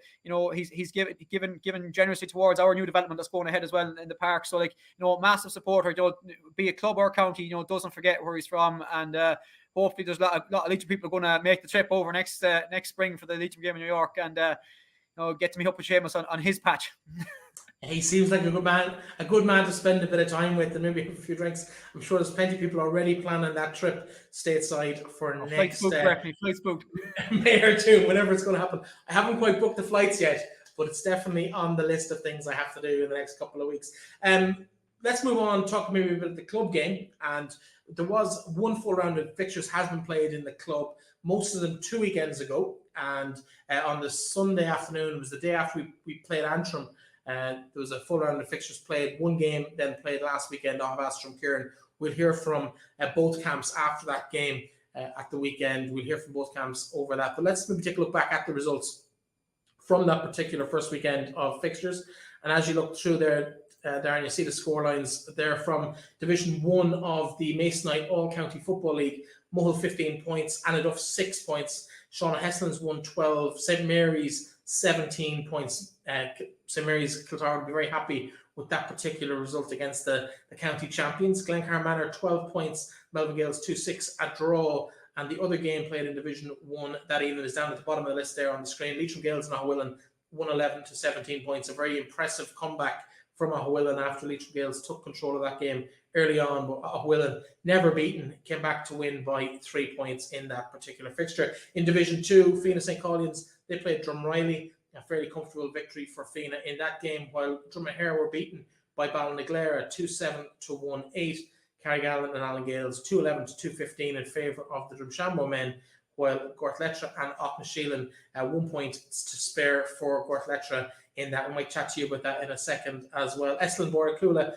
given generously towards our new development that's going ahead as well in the park. So massive supporter. Be it club or county, doesn't forget where he's from, and hopefully there's a lot of Leitrim people going to make the trip over next spring for the Leitrim game in New York and get to meet up with Seamus on his patch. He seems like a good man to spend a bit of time with and maybe have a few drinks. I'm sure there's plenty of people already planning that trip stateside for next flights booked. May or two, whenever it's going to happen. I haven't quite booked the flights yet, but it's definitely on the list of things I have to do in the next couple of weeks. Let's move on and talk maybe about the club game. And there was one full round of fixtures has been played in the club, most of them 2 weekends ago. And on the Sunday afternoon, it was the day after we played Antrim. There was a full round of fixtures played. One game then played last weekend, Aughavas Drumkeerin. We'll hear from both camps after that game at the weekend. We'll hear from both camps over that. But let's maybe take a look back at the results from that particular first weekend of fixtures. And as you look through there, Darren, you see the score lines there from Division 1 of the Masonite All-County Football League. Mull 15 points, Anaduff 6 points, Shauna Heslin's won 12, St Mary's 17 points. St Mary's Kiltar will be very happy with that particular result against the county champions. Glencar Manor 12 points, Melvin Gales 2-6, a draw. And the other game played in Division 1 that evening is down at the bottom of the list there on the screen. Leitrim Gales and Aughavas won 11 to 17 points. A very impressive comeback from Aughavas after Leitrim Gales took control of that game early on, but Aughavas, never beaten, came back to win by 3 points in that particular fixture. In Division 2, Fianna St. Colleans, they played Drumreilly, a fairly comfortable victory for Fianna in that game, while Drumahare were beaten by Ballinaglara 2-7 to 1-8. Carrigallen and Allen Gales 2-11 to 2-15 in favour of the Drumshanbo men, while Gortletra and Aughnasheelin 1 point to spare for Gortletra in that. We might chat to you about that in a second as well. Estlin Bornacula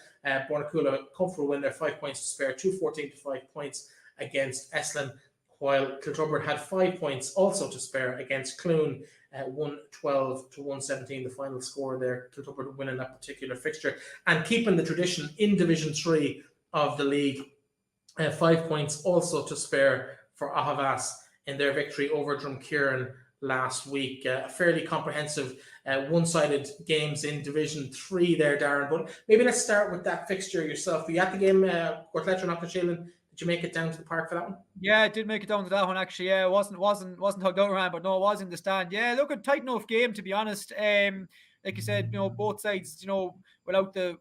comfortable win there, 5 points to spare, 2-14 to 5 points against Estlin, while Kiltubber had 5 points also to spare against Clune, 112 to 117, the final score there. Kiltubber winning that particular fixture and keeping the tradition in Division 3 of the league. 5 points also to spare for Aughavas in their victory over Drumkeerin last week. Fairly comprehensive one-sided games in Division 3 there, Darren. But maybe let's start with that fixture yourself. Were you at the game, Gortletra and Aughnasheelin? Did you make it down to the park for that one? Yeah, I did make it down to that one actually. Yeah, it wasn't hugged out around, but no, it was in the stand. Yeah, look, a tight enough game to be honest. Like you said, both sides, without the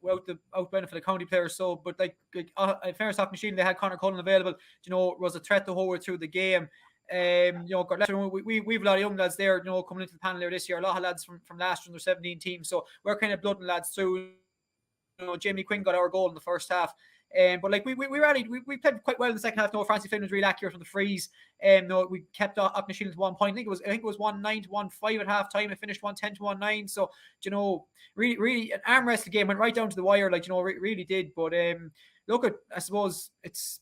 benefit of county players. So, but in fairness, Aughnasheelin, they had Conor Cullen available. Was a threat the whole way through the game. We've a lot of young lads there, coming into the panel there this year. A lot of lads from last year, under 17 team. So we're kind of blooding lads through. Jamie Quinn got our goal in the first half. But we played quite well in the second half. Francie Flynn was really accurate on the frees. We kept Aughnasheelin to 1 point. I think it was 1-9 to 1-5 at half time. It finished 1-10 to 1-9. So really an arm wrestle game, went right down to the wire. Really did. But I suppose it's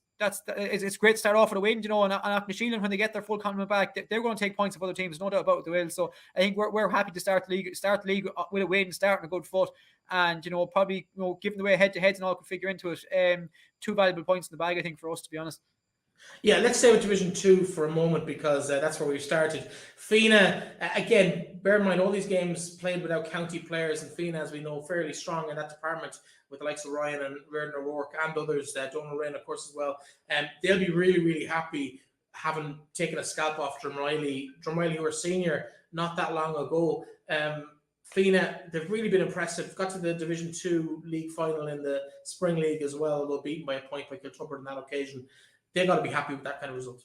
great to start off with a win, and Aughnasheelin, when they get their full complement back, they're going to take points of other teams, no doubt about it, they will. So I think we're happy to start the league with a win, starting a good foot, and probably giving the way head-to-heads and all could figure into it. 2 valuable points in the bag, I think, for us, to be honest. Yeah, let's stay with Division 2 for a moment because that's where we started. Fina, again, bear in mind all these games played without county players, and Fina, as we know, fairly strong in that department with the likes of Ryan and Reardon O'Rourke and others, Donal Rain, of course, as well. They'll be really, really happy having taken a scalp off Drumreilly, who were senior not that long ago. Fina, they've really been impressive. Got to the Division 2 league final in the Spring League as well, although beaten by a point by Kiltubber on that occasion. They've got to be happy with that kind of result.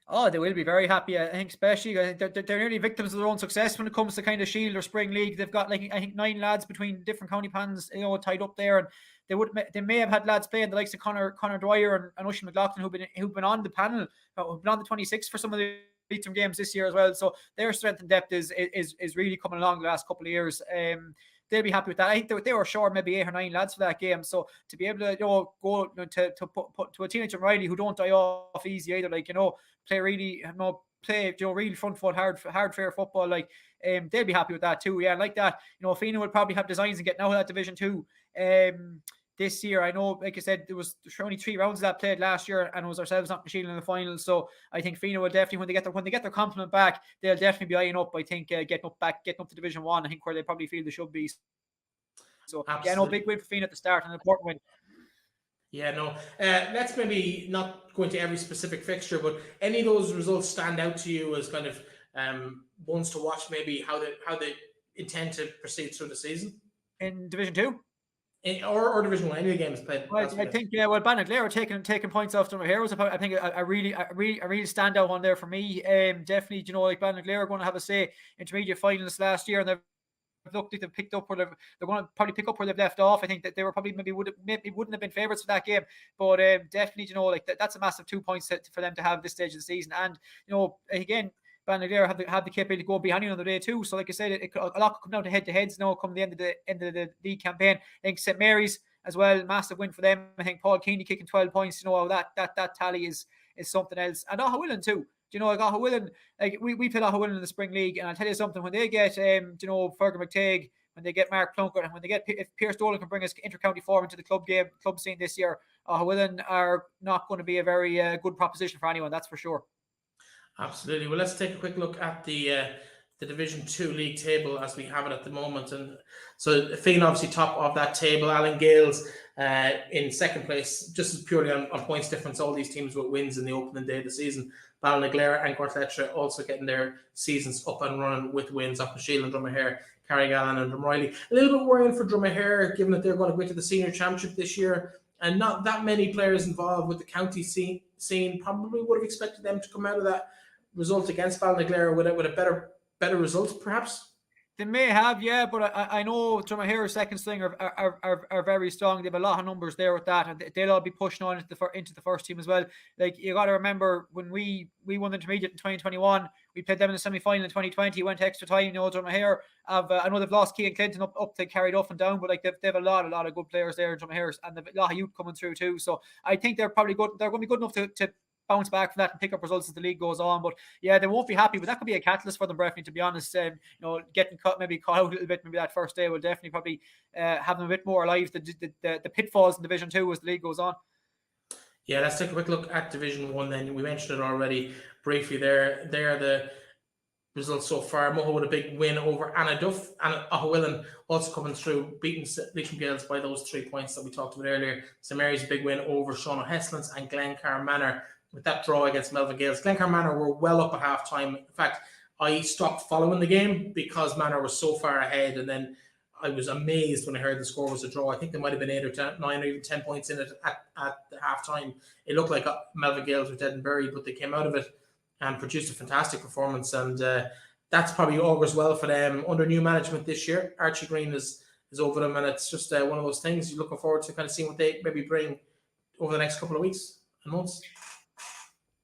Oh, they will be very happy. I think, especially they're nearly victims of their own success when it comes to kind of Shield or Spring League. They've got I think 9 lads between different county pans, tied up there, and they may have had lads playing the likes of Conor Dwyer and Oisin McLaughlin who've been on the panel, who've been on the 26 for some of the Leitrim games this year as well. So their strength and depth is really coming along the last couple of years. They'll be happy with that. I think they were short maybe 8 or 9 lads for that game. So to be able to go to put to a teenage Riley who don't die off easy either, play really really front foot hard fair football, they'll be happy with that too. Yeah, like that. Fina will probably have designs and getting out of that Division 2 this year. I know, like I said, there was only 3 rounds of that played last year, and it was ourselves not Aughnasheelin in the final. So I think Fina will definitely, when they get their complement back, they'll definitely be eyeing up. I think getting up to Division 1. I think where they probably feel they should be. So big win for Fina at the start, and an important win. Yeah, no. Let's maybe not go into every specific fixture, but any of those results stand out to you as kind of ones to watch, maybe how they intend to proceed through the season in Division 2. Or Division 1, any of the games played. Well, I think Ballinaglair taking points off them here was about, I think a really standout one there for me. Definitely, Ballinaglair are going to have a say intermediate finalists last year, and they've looked like they've picked up where they're going to probably pick up where they've left off. I think that they were probably wouldn't have been favourites for that game, but definitely, that's a massive 2 points for them to have this stage of the season. And again, Ballinaglair have the capability to go behind you another day too. So like I said, a lot could come down to head-to-heads now come the end of the league campaign. I think St Mary's as well, massive win for them. I think Paul Keaney kicking 12 points, that tally is something else. And Aughavas too. Aughavas, we played Aughavas in the Spring League, and I'll tell you something, when they get Fergus McTague, when they get Mark Plunkett, and when they get, if Pierce Dolan can bring us inter-county form into the club scene this year, Aughavas are not going to be a very good proposition for anyone, that's for sure. Absolutely. Well, let's take a quick look at the Division 2 league table as we have it at the moment. And so Fina obviously top of that table. Alan Gales in second place, just as purely on points difference. All these teams with wins in the opening day of the season. Ballinaglair and Gortletra also getting their seasons up and running with wins. Aughnasheelin, Drumahare, Carrigallen and Drumreilly. A little bit worrying for Drumahare, given that they're going to go into the senior championship this year. And not that many players involved with the county scene. Probably would have expected them to come out of that result against Ballinaglair with a better result, perhaps. They may have, yeah, but I know Drumkeerin's second string are very strong. They have a lot of numbers there with that, and they'll all be pushing on into the first team as well. Like, you got to remember, when we won the intermediate in 2021, we played them in the semi-final in 2020. Went extra time. Drumkeerin have I know they've lost Kean Clinton up to carried off and down, but like they have a lot of good players there in Drumkeerin, and a lot of youth coming through too. So I think they're probably good. They're going to be good enough to bounce back from that and pick up results as the league goes on. But yeah, they won't be happy, but that could be a catalyst for them, Breifne, to be honest. Getting caught out a little bit maybe that first day will definitely probably have them a bit more alive. The pitfalls in Division 2 as the league goes on. Yeah, let's take a quick look at Division 1 then. We mentioned it already briefly there. They are the results so far. Moho with a big win over Anaduff, and Aughavas also coming through, beating Leitrim Gaels by those 3 points that we talked about earlier. St Mary's big win over Shannonside and Glencar Manor with that draw against Melville Gales. Glencar Manor were well up at half time. In fact, I stopped following the game because Manor was so far ahead, and then I was amazed when I heard the score was a draw. I think there might have been 8 or 10, 9 or even 10 points in it at the half time. It looked like Melville Gales were dead and buried, but they came out of it and produced a fantastic performance, and that's probably augurs well for them under new management this year. Archie Green is over them, and it's just one of those things you're looking forward to kind of seeing what they maybe bring over the next couple of weeks and months.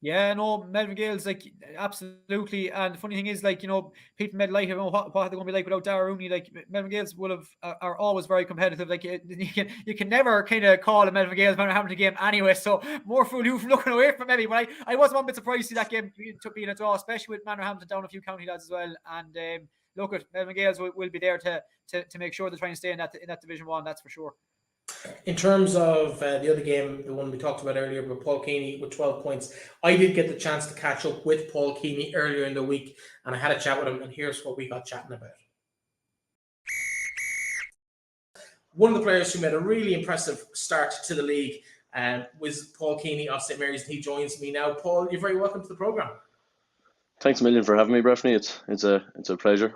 Yeah, no, Melville Gales, like, absolutely. And the funny thing is, like, people made light of what they're going to be like without Darren Rooney. Like, Melville Gales are always very competitive. Like, you can never kind of call a Melville Gales Hamilton game anyway. So more fool you from looking away from maybe. But I was one bit surprised to see that game being a draw, especially with Manor Hamilton down a few county lads as well. And look, at Melville Gales will be there to make sure they try and stay in that Division 1. That's for sure. In terms of the other game, the one we talked about earlier, with Paul Keaney with 12 points, I did get the chance to catch up with Paul Keaney earlier in the week, and I had a chat with him, and here's what we got chatting about. One of the players who made a really impressive start to the league was Paul Keaney of St Mary's, and he joins me now. Paul, you're very welcome to the programme. Thanks a million for having me, Breifne. It's a pleasure.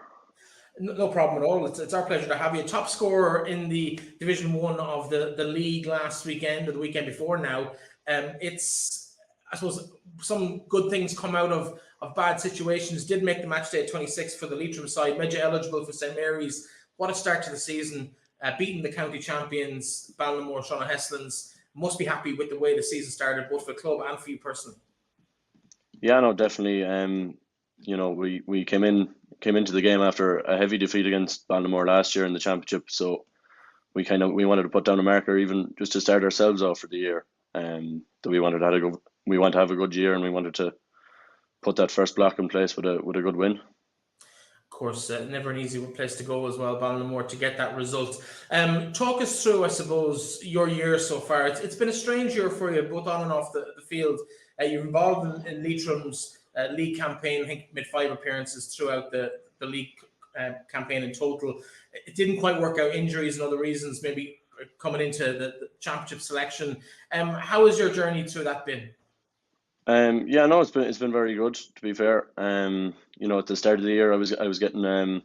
No problem at all. It's our pleasure to have you. Top scorer in the Division 1 of the league last weekend, or the weekend before now. It's, I suppose, some good things come out of bad situations. Did make the match day at 26 for the Leitrim side. Made you eligible for St Mary's. What a start to the season. Beating the county champions, Ballinamore, Shannonside. Must be happy with the way the season started, both for the club and for you personally. Yeah, no, definitely. We came into the game after a heavy defeat against Ballinamore last year in the championship, so we wanted to put down a marker even just to start ourselves off for the year. That we want to have a good year, and we wanted to put that first block in place with a good win. Of course, never an easy place to go as well, Ballinamore, to get that result. Talk us through, I suppose, your year so far. It's been a strange year for you, both on and off the field. You're involved in Leitrim's league campaign. I think made 5 appearances throughout the league campaign in total. It didn't quite work out, injuries and other reasons, maybe coming into the championship selection. How has your journey through that been? It's been very good, to be fair. At the start of the year, I was getting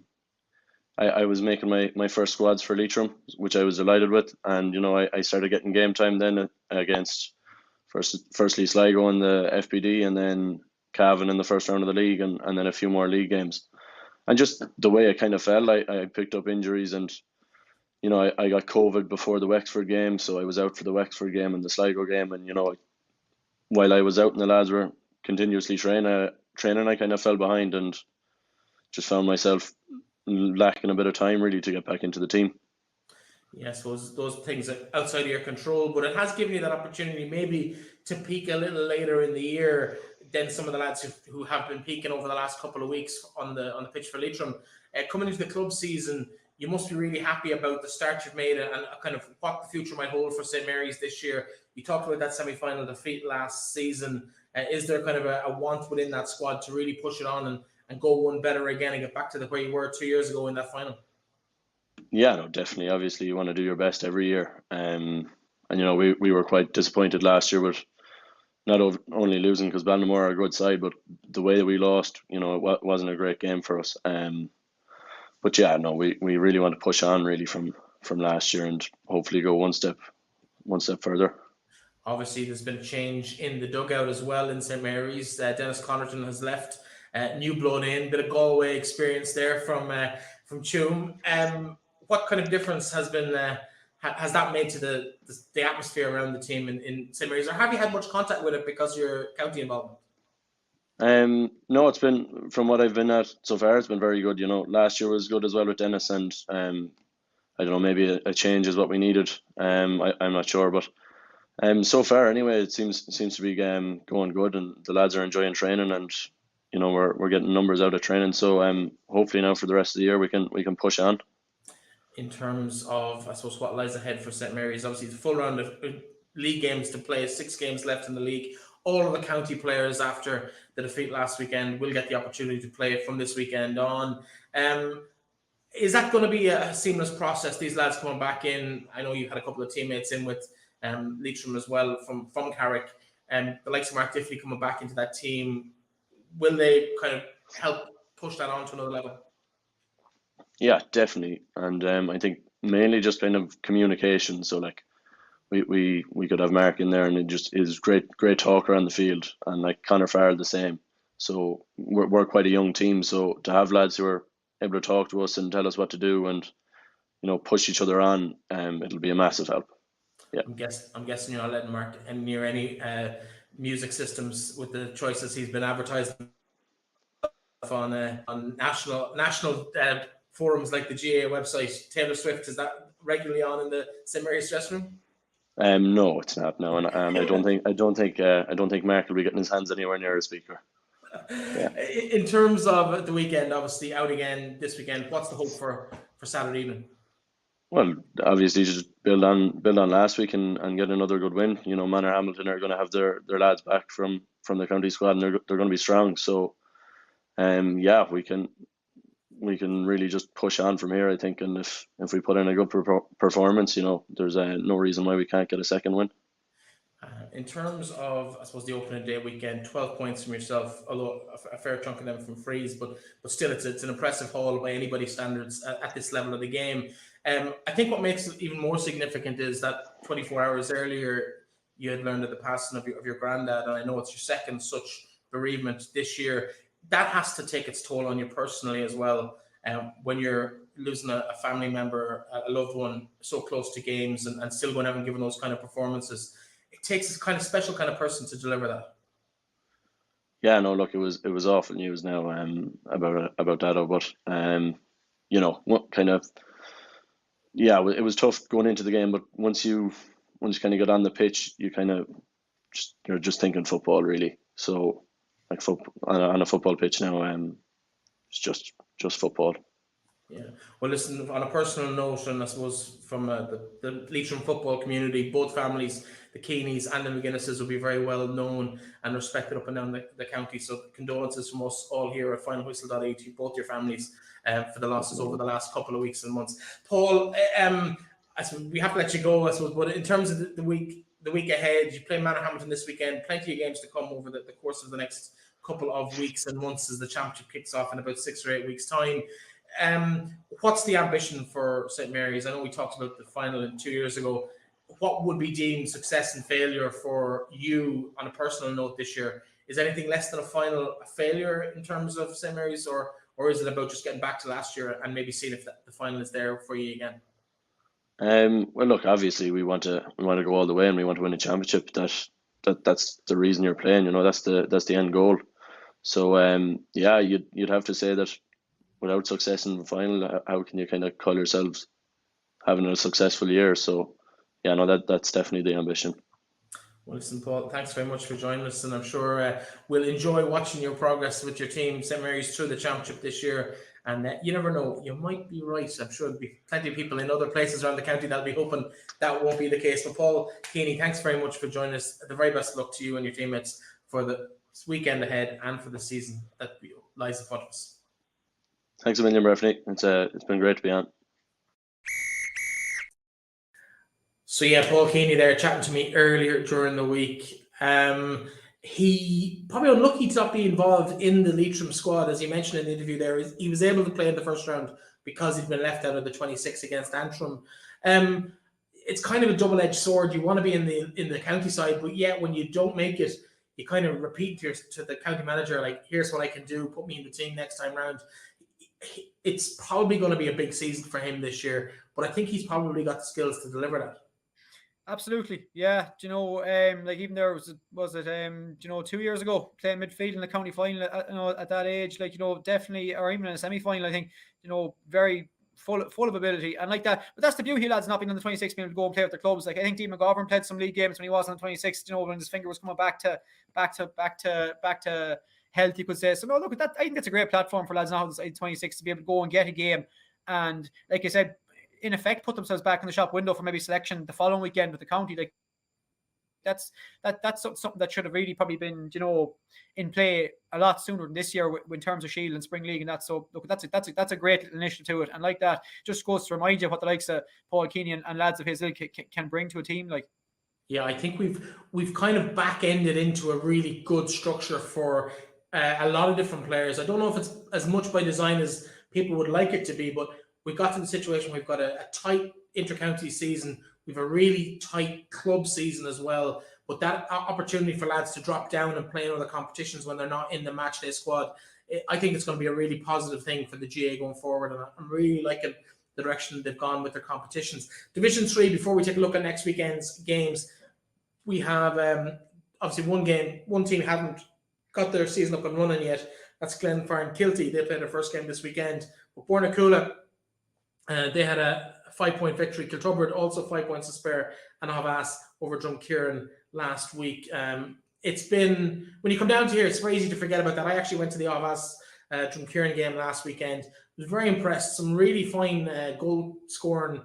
I was making my first squads for Leitrim, which I was delighted with, and I started getting game time then against firstly Sligo in the FBD, and then Cavan in the first round of the league, and then a few more league games. And just the way I kind of felt, I picked up injuries, and I got COVID before the Wexford game, so I was out for the Wexford game and the Sligo game, and while I was out and the lads were continuously training, I kind of fell behind and just found myself lacking a bit of time really to get back into the team. Yeah, I suppose those things are outside of your control, but it has given you that opportunity maybe to peak a little later in the year than some of the lads who have been peaking over the last couple of weeks on the pitch for Leitrim. Coming into the club season, you must be really happy about the start you've made and kind of what the future might hold for St Mary's this year. You talked about that semi-final defeat last season. Is there kind of a want within that squad to really push it on and go one better again and get back to where you were 2 years ago in that final? Yeah, no, definitely. Obviously, you want to do your best every year. And we were quite disappointed last year with not only losing because Ballinamore are a good side, but the way that we lost, it wasn't a great game for us. But yeah, no, we really want to push on really from last year and hopefully go one step further. Obviously, there's been a change in the dugout as well in St Mary's. Dennis Connerton has left. New blood in, bit of Galway experience there from Tuam. What kind of difference has that made to the atmosphere around the team in St. Mary's, or have you had much contact with it because of your county involvement? No, it's been, from what I've been at so far, it's been very good. Last year was good as well with Dennis, and I don't know, maybe a change is what we needed. I'm not sure, but so far anyway, it seems to be going good, and the lads are enjoying training, and we're getting numbers out of training. So hopefully now for the rest of the year we can push on. In terms of, I suppose, what lies ahead for St. Mary's, obviously the full round of league games to play, 6 games left in the league. All of the county players after the defeat last weekend will get the opportunity to play from this weekend on. Is that going to be a seamless process, these lads coming back in? I know you had a couple of teammates in with Leitrim as well from Carrick, and the likes of Mark Diffley coming back into that team. Will they kind of help push that on to another level? Yeah, definitely. And I think mainly just kind of communication. So like we could have Mark in there, and it just is great talker on the field, and like Conor Farrell the same. So we're quite a young team. So to have lads who are able to talk to us and tell us what to do, and push each other on, it'll be a massive help. Yeah. I'm guessing you're not letting Mark near any music systems with the choices he's been advertising on national forums like the GA website. Taylor Swift, is that regularly on in the St. Mary's dressing room? No, it's not now, and I don't think Mark will be getting his hands anywhere near a speaker. Yeah. In terms of the weekend, obviously out again this weekend, what's the hope for Saturday evening? Well, obviously just build on last week and get another good win. Manor Hamilton are going to have their lads back from the county squad, and they're going to be strong. So, yeah, we can really just push on from here, I think. And if we put in a good performance, there's no reason why we can't get a second win. In terms of, I suppose, the opening day weekend, 12 points from yourself, although a fair chunk of them from frees, but still it's an impressive haul by anybody's standards at this level of the game. I think what makes it even more significant is that 24 hours earlier you had learned of the passing of your granddad, and I know it's your second such bereavement this year. That has to take its toll on you personally as well. When you're losing a family member, a loved one so close to games, and still going out and giving those kind of performances, it takes a kind of special kind of person to deliver that. Yeah, no, look, it was awful news now about Dado, but what kind of, yeah, it was tough going into the game, but once you kind of get on the pitch, you kind of you're just thinking football really. So like on a football pitch now, it's just football. Yeah. Well, listen, on a personal note, and I suppose from the Leitrim football community, both families, the Keaneys and the McGuinnesses, will be very well known and respected up and down the county. So condolences from us all here at finalwhistle.ie to both your families for the losses over the last couple of weeks and months. Paul, I suppose we have to let you go, I suppose, but in terms of the week ahead, you play Manor Hamilton this weekend, plenty of games to come over the course of the next couple of weeks and months as the championship kicks off in about 6 or 8 weeks' time. What's the ambition for St. Mary's? I know we talked about the final 2 years ago. What would be deemed success and failure for you on a personal note this year? Is anything less than a failure in terms of St. Mary's, or is it about just getting back to last year and maybe seeing if the final is there for you again? Well, look, obviously we want to go all the way, and we want to win a championship. That's the reason you're playing. That's the end goal. So yeah, you'd have to say that without success in the final, how can you kind of call yourselves having a successful year? So yeah, no, that's definitely the ambition. Well, listen, Paul, thanks very much for joining us, and I'm sure we'll enjoy watching your progress with your team, St. Mary's, through the championship this year. And you never know, you might be right. I'm sure there'll be plenty of people in other places around the county that'll be hoping that won't be the case. But Paul Keaney, thanks very much for joining us. The very best of luck to you and your teammates for the weekend ahead and for the season that lies in front of us. Thanks a million, Breifne. It's been great to be on. So yeah, Paul Keaney there chatting to me earlier during the week. He probably unlucky to not be involved in the Leitrim squad, as you mentioned in the interview there. He was able to play in the first round because he'd been left out of the 26 against Antrim. It's kind of a double-edged sword. You want to be in the county side, but yet when you don't make it, you kind of repeat to the county manager, like, here's what I can do, put me in the team next time round. it's probably going to be a big season for him this year, but I think he's probably got the skills to deliver that. Absolutely, yeah. Do you know, like even there was it 2 years ago playing midfield in the county final, at that age, like, definitely, or even in a semi-final, I think, very full of ability and like that. But that's the beauty, lads, not being on the 26 being able to go and play with their clubs. Like, I think Dean McGovern played some league games when he was on the 26, when his finger was coming back to health, you could say. So no, look at that. I think that's a great platform for lads now on the 26 to be able to go and get a game, and like I said, in effect, put themselves back in the shop window for maybe selection the following weekend with the county. Like, that's something that should have really probably been, in play a lot sooner than this year in terms of Shield and Spring League and that. So look, that's a great initiative to it, and like that, just goes to remind you what the likes of Paul Keaney and lads of his ilk can bring to a team. Like, yeah, I think we've kind of back-ended into a really good structure for a lot of different players. I don't know if it's as much by design as people would like it to be, but we got to the situation we've got a tight inter-county season. We've a really tight club season as well. But that opportunity for lads to drop down and play in other competitions when they're not in the matchday squad, I think it's going to be a really positive thing for the GA going forward. And I'm really liking the direction they've gone with their competitions. Division 3, before we take a look at next weekend's games, we have obviously one team hasn't got their season up and running yet. That's Glenfarne Kilty. They played their first game this weekend. But Bornacoola, they had a 5-point victory. Kiltubbard also 5 points to spare, and Aughavas over Drumkeerin last week. It's been, when you come down to here, it's very easy to forget about that. I actually went to the Aughavas Drumkeerin game last weekend. I was very impressed. Some really fine goal scoring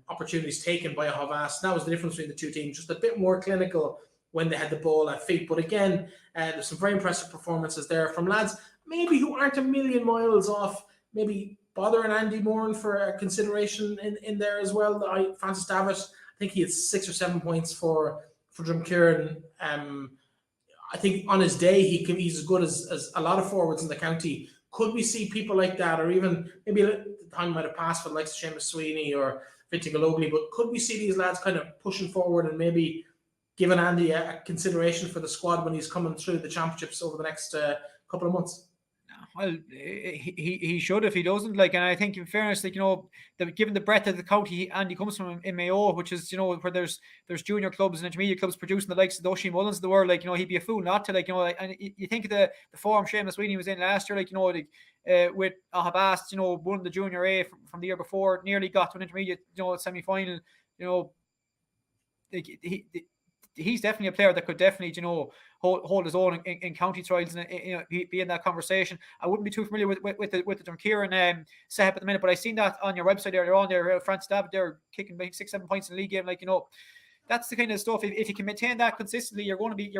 opportunities taken by Aughavas. That was the difference between the two teams. Just a bit more clinical when they had the ball at feet. But again, there's some very impressive performances there from lads maybe who aren't a million miles off, maybe bothering Andy Moran for a consideration in there as well. Francis Davitt, I think he had 6 or 7 points for Drumkeerin. I think on his day he's as good as a lot of forwards in the county. Could we see people like that, or even maybe the time might have passed for the likes of Seamus Sweeney or Vinty Galogly, but could we see these lads kind of pushing forward and maybe giving Andy a consideration for the squad when he's coming through the championships over the next couple of months? Well, he should if he doesn't. Like, and I think in fairness, like, given the breadth of the county Andy comes from in Mayo, which is, where there's junior clubs and intermediate clubs producing the likes of the Oisin Mullins of the world, like, he'd be a fool not to, like, and you think of the form Seamus Sweeney was in last year, like, with Aughavas, won the junior A from the year before, nearly got to an intermediate, semi-final, he's definitely a player that could definitely, hold his own in county trials and be in that conversation. I wouldn't be too familiar with the Drumkeerin setup at the minute, but I seen that on your website earlier on there. Francis Davitt there kicking 6-7 points in the league game, like, that's the kind of stuff. If you can maintain that consistently, you're going to be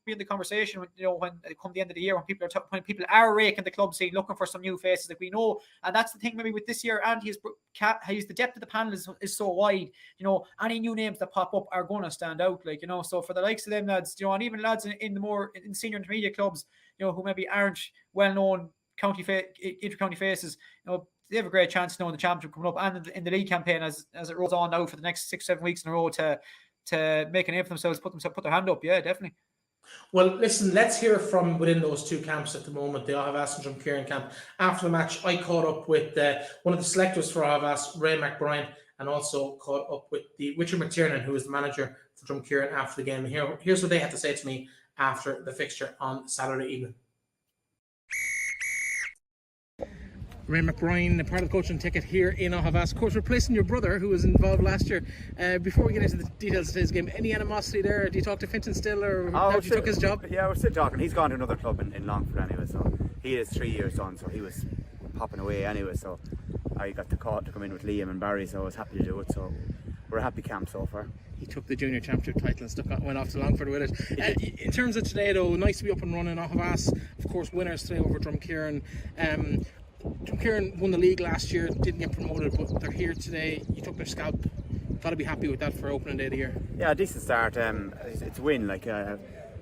in the conversation. When come the end of the year, when people are raking the club scene, looking for some new faces, like we know. And that's the thing maybe with this year. And the depth of the panel is so wide. Any new names that pop up are going to stand out. Like, so for the likes of them lads, and even lads in the more in senior intermediate clubs, who maybe aren't well known inter-county faces, they have a great chance in the championship coming up and in the league campaign as it rolls on now for the next 6-7 weeks in a row to make a name for themselves, put their hand up. Yeah, definitely. Well, listen, let's hear from within those two camps at the moment, the Aughavas and Drumkeerin camp. After the match, I caught up with one of the selectors for Aughavas, Ray McBrien, and also caught up with Richard McTiernan, who is the manager for Drumkeerin after the game. Here's what they had to say to me after the fixture on Saturday evening. Ray McBrien, part of the coaching ticket here in Aughavas. Coach, replacing your brother, who was involved last year. Before we get into the details of today's game, any animosity there? Do you talk to Fintan still, or how he took his job? Yeah, we're still talking. He's gone to another club in Longford anyway, so he is 3 years on, so he was popping away anyway, so I got the call to come in with Liam and Barry, so I was happy to do it, so we're a happy camp so far. He took the junior championship title and went off to Longford with it. In terms of today though, nice to be up and running. Aughavas, of course, winners today over Drumkeerin. Drumkeerin won the league last year, didn't get promoted, but they're here today. You took their scalp. Got to be happy with that for opening day of the year. Yeah, decent start. It's a win. Like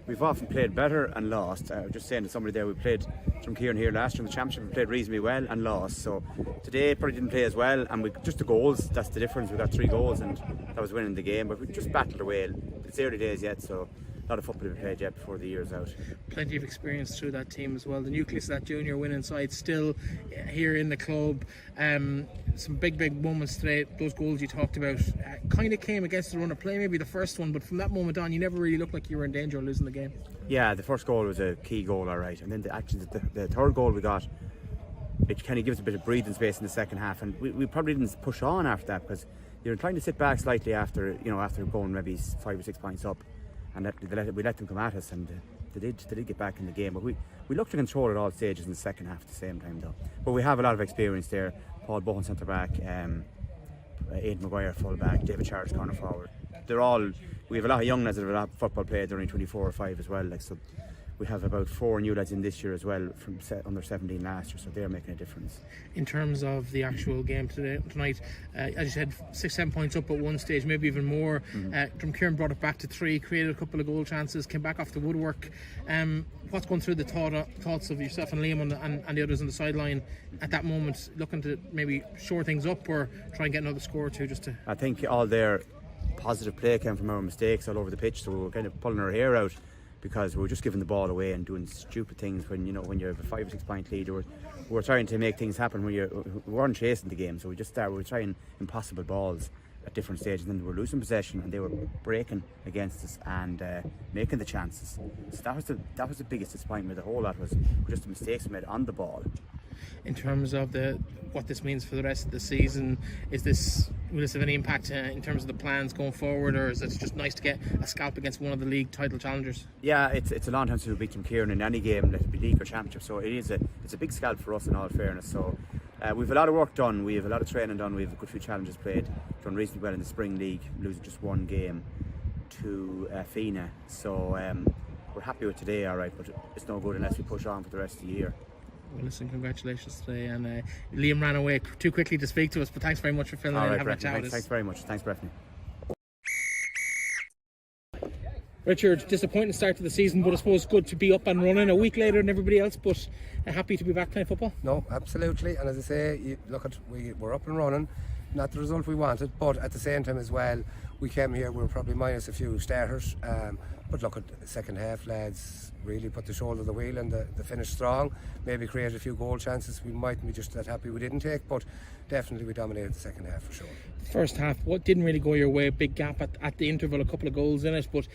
we've often played better and lost. I was just saying to somebody there, we played Drumkeerin here last year in the championship. We played reasonably well and lost. So today probably didn't play as well, and just the goals. That's the difference. We got 3 goals, and that was winning the game. But we just battled away. It's early days yet, so lot of football to be played yet before the year's out. Plenty of experience through that team as well. The nucleus of that junior winning side still here in the club. Some big moments today. Those goals you talked about kind of came against the run of play, maybe the first one, but from that moment on you never really looked like you were in danger of losing the game. Yeah, the first goal was a key goal, alright, and then the third goal we got, it kind of gives a bit of breathing space in the second half, and we probably didn't push on after that, because you're trying to sit back slightly after going maybe 5 or 6 points up, and we let them come at us, and they did get back in the game. But we looked to control at all stages in the second half at the same time though. But we have a lot of experience there. Paul Bohan centre back, Aidan Maguire full back, David Charles corner forward. We have a lot of young lads that have a lot of football played. They're only 24 or 5 as well. Like, so we have about 4 new lads in this year as well from under 17 last year, so they're making a difference. In terms of the actual game tonight, as you said, 6-7 points up at one stage, maybe even more. Drumkeerin brought it back to 3, created a couple of goal chances, came back off the woodwork. What's going through the thoughts of yourself and Liam and the others on the sideline at that moment, looking to maybe shore things up or try and get another score or two? I think all their positive play came from our mistakes all over the pitch, so we were kind of pulling our hair out, because we were just giving the ball away and doing stupid things when you have a 5 or 6 point lead. We were trying to make things happen when we weren't chasing the game, so we were trying impossible balls at different stages, and then we were losing possession and they were breaking against us and making the chances. So that was the biggest disappointment. The whole lot was just the mistakes we made on the ball. In terms of what this means for the rest of the season, will this have any impact in terms of the plans going forward, or is it just nice to get a scalp against one of the league title challengers? Yeah, it's a long time since we beat Drumkeerin in any game, let it be league or championship, so it's a big scalp for us in all fairness. So we've a lot of work done, we have a lot of training done, we have a good few challenges played, done reasonably well in the spring league, losing just 1 game to Fianna, so we're happy with today, alright, but it's no good unless we push on for the rest of the year. Well, listen, congratulations today, and Liam ran away too quickly to speak to us, but thanks very much for filming and having a chat with us. Thanks very much. Thanks, Breifne. Richard, disappointing start to the season, but I suppose good to be up and running a week later than everybody else, but happy to be back playing football? No, absolutely, and as I say, we're up and running, not the result we wanted, but at the same time as well, we came here, we were probably minus a few starters, but look at the second half, lads really put the shoulder to the wheel and the finish strong, maybe created a few goal chances we mightn't be just that happy we didn't take, but definitely we dominated the second half for sure. First half, what didn't really go your way, a big gap at the interval, a couple of goals in it, but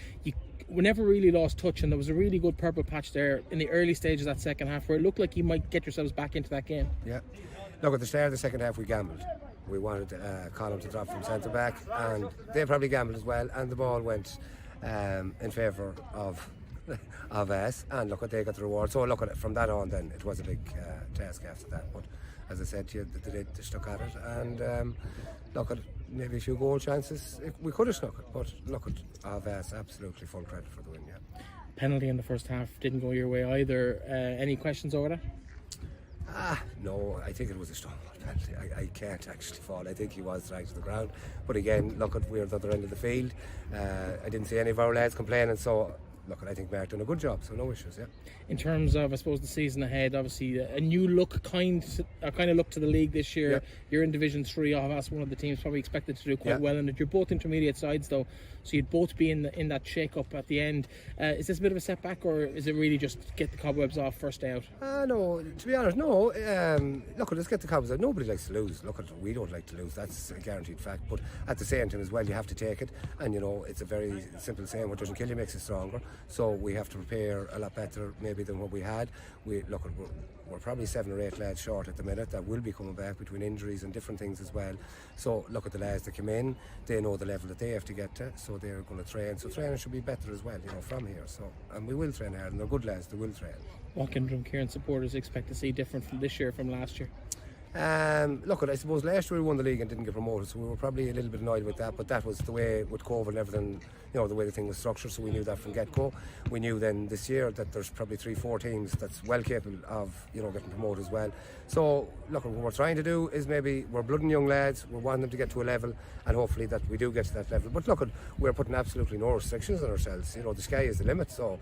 we never really lost touch, and there was a really good purple patch there in the early stages of that second half where it looked like you might get yourselves back into that game. Yeah, look, at the start of the second half we gambled. We wanted Colin to drop from centre back, and they probably gambled as well, and the ball went in favour of us, and look, they got the reward. So look, from that on then it was a big task after that, but as I said to you, they stuck at it, and look at maybe a few goal chances we could have stuck it, but look at us, absolutely full credit for the win. Yeah, penalty in the first half didn't go your way either. Any questions over that? No, I think it was a strong penalty. I can't actually fault. I think he was dragged to the ground. But again, look, we're at the other end of the field. I didn't see any of our lads complaining, so look, I think Mark done a good job, so no issues. Yeah. In terms of, I suppose, the season ahead, obviously a new look, kind of look to the league this year. Yeah. You're in Division 3. Aughavas, one of the teams probably expected to do quite well in it. You're both intermediate sides though, so you'd both be in that shake-up at the end. Is this a bit of a setback, or is it really just get the cobwebs off first day out? No, to be honest, no. Look, let's get the cobwebs out. Nobody likes to lose. Look, we don't like to lose. That's a guaranteed fact. But at the same time as well, you have to take it. And it's a very simple saying: what doesn't kill you makes you stronger. So we have to prepare a lot better maybe than what we had. We're probably 7 or 8 lads short at the minute that will be coming back between injuries and different things as well. So look at the lads that come in, they know the level that they have to get to, so they're going to train. So training should be better as well, from here. So, and we will train hard, and they're good lads, they will train. What can Drumkeerin supporters expect to see different from this year from last year? Look, I suppose last year we won the league and didn't get promoted, so we were probably a little bit annoyed with that, but that was the way with COVID and everything, the way the thing was structured, so we knew that from get-go. We knew then this year that there's probably 3-4 teams that's well capable of, getting promoted as well. So, look, what we're trying to do is maybe we're blooding young lads, we want them to get to a level, and hopefully that we do get to that level. But look, we're putting absolutely no restrictions on ourselves, the sky is the limit, so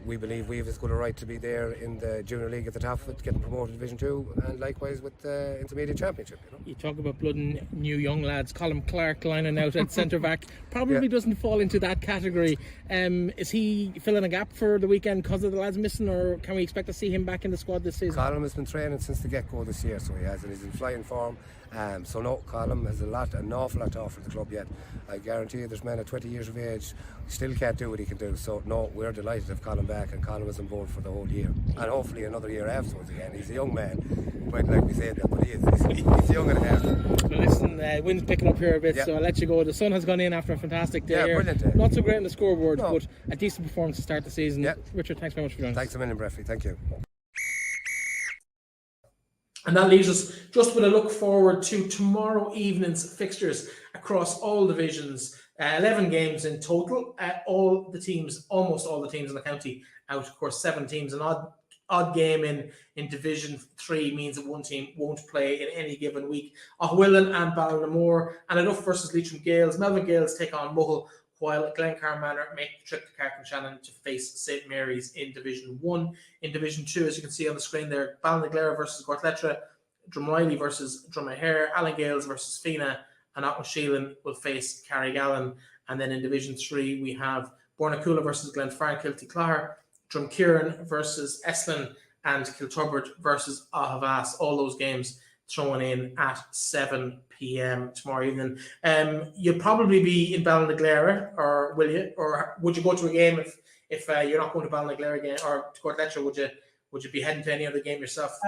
we believe we've as good a right to be there in the Junior League at the top of it, getting promoted to Division 2, and likewise with the Intermediate Championship. You talk about blooding new young lads. Clarke lining out at centre back probably doesn't fall into that category. Is he filling a gap for the weekend because of the lads missing, or can we expect to see him back in the squad this season? Colm has been training since the get-go this year, so he has, and he's in flying form. So no, Colm has an awful lot to offer the club yet. I guarantee you there's men at 20 years of age who still can't do what he can do. So no, we're delighted to have Colm back, and Colm is on board for the whole year, and hopefully another year afterwards again. He's a young man, quite like we said that, but he's young and a half. Well, listen, wind's picking up here a bit, so I'll let you go. The sun has gone in after a fantastic day here. Brilliant day. Not so great on the scoreboard, but a decent performance to start the season. Richard, thanks very much for joining us. Thanks a million, Breifne. Thank you. And that leaves us just with a look forward to tomorrow evening's fixtures across all divisions. 11 games in total. Almost all the teams in the county out. Of course, 7 teams. An odd game in Division 3 means that one team won't play in any given week. Aughavas and Ballinamore. And Enough versus Leitrim Gales. Melvin Gales take on Mughal, while Glencar Manor make the trip to Clarke and Shannon to face St Mary's in Division 1. In Division 2, as you can see on the screen there, Ballinaglara versus Gortletra, Drumreilly versus Drumahare, Allen Gales versus Fina, and Auckland will face Carrigallen. And then in Division 3, we have Bornacoola versus Glenfarne, Kilty Drumkeerin versus Estlin, and Kilturbert versus Aughavas. All those games thrown in at 7 p.m. tomorrow evening. You'll probably be in Ballinaglara, or will you? Or would you go to a game if you're not going to Ballinaglara again, or to Gortletra? Would you be heading to any other game yourself?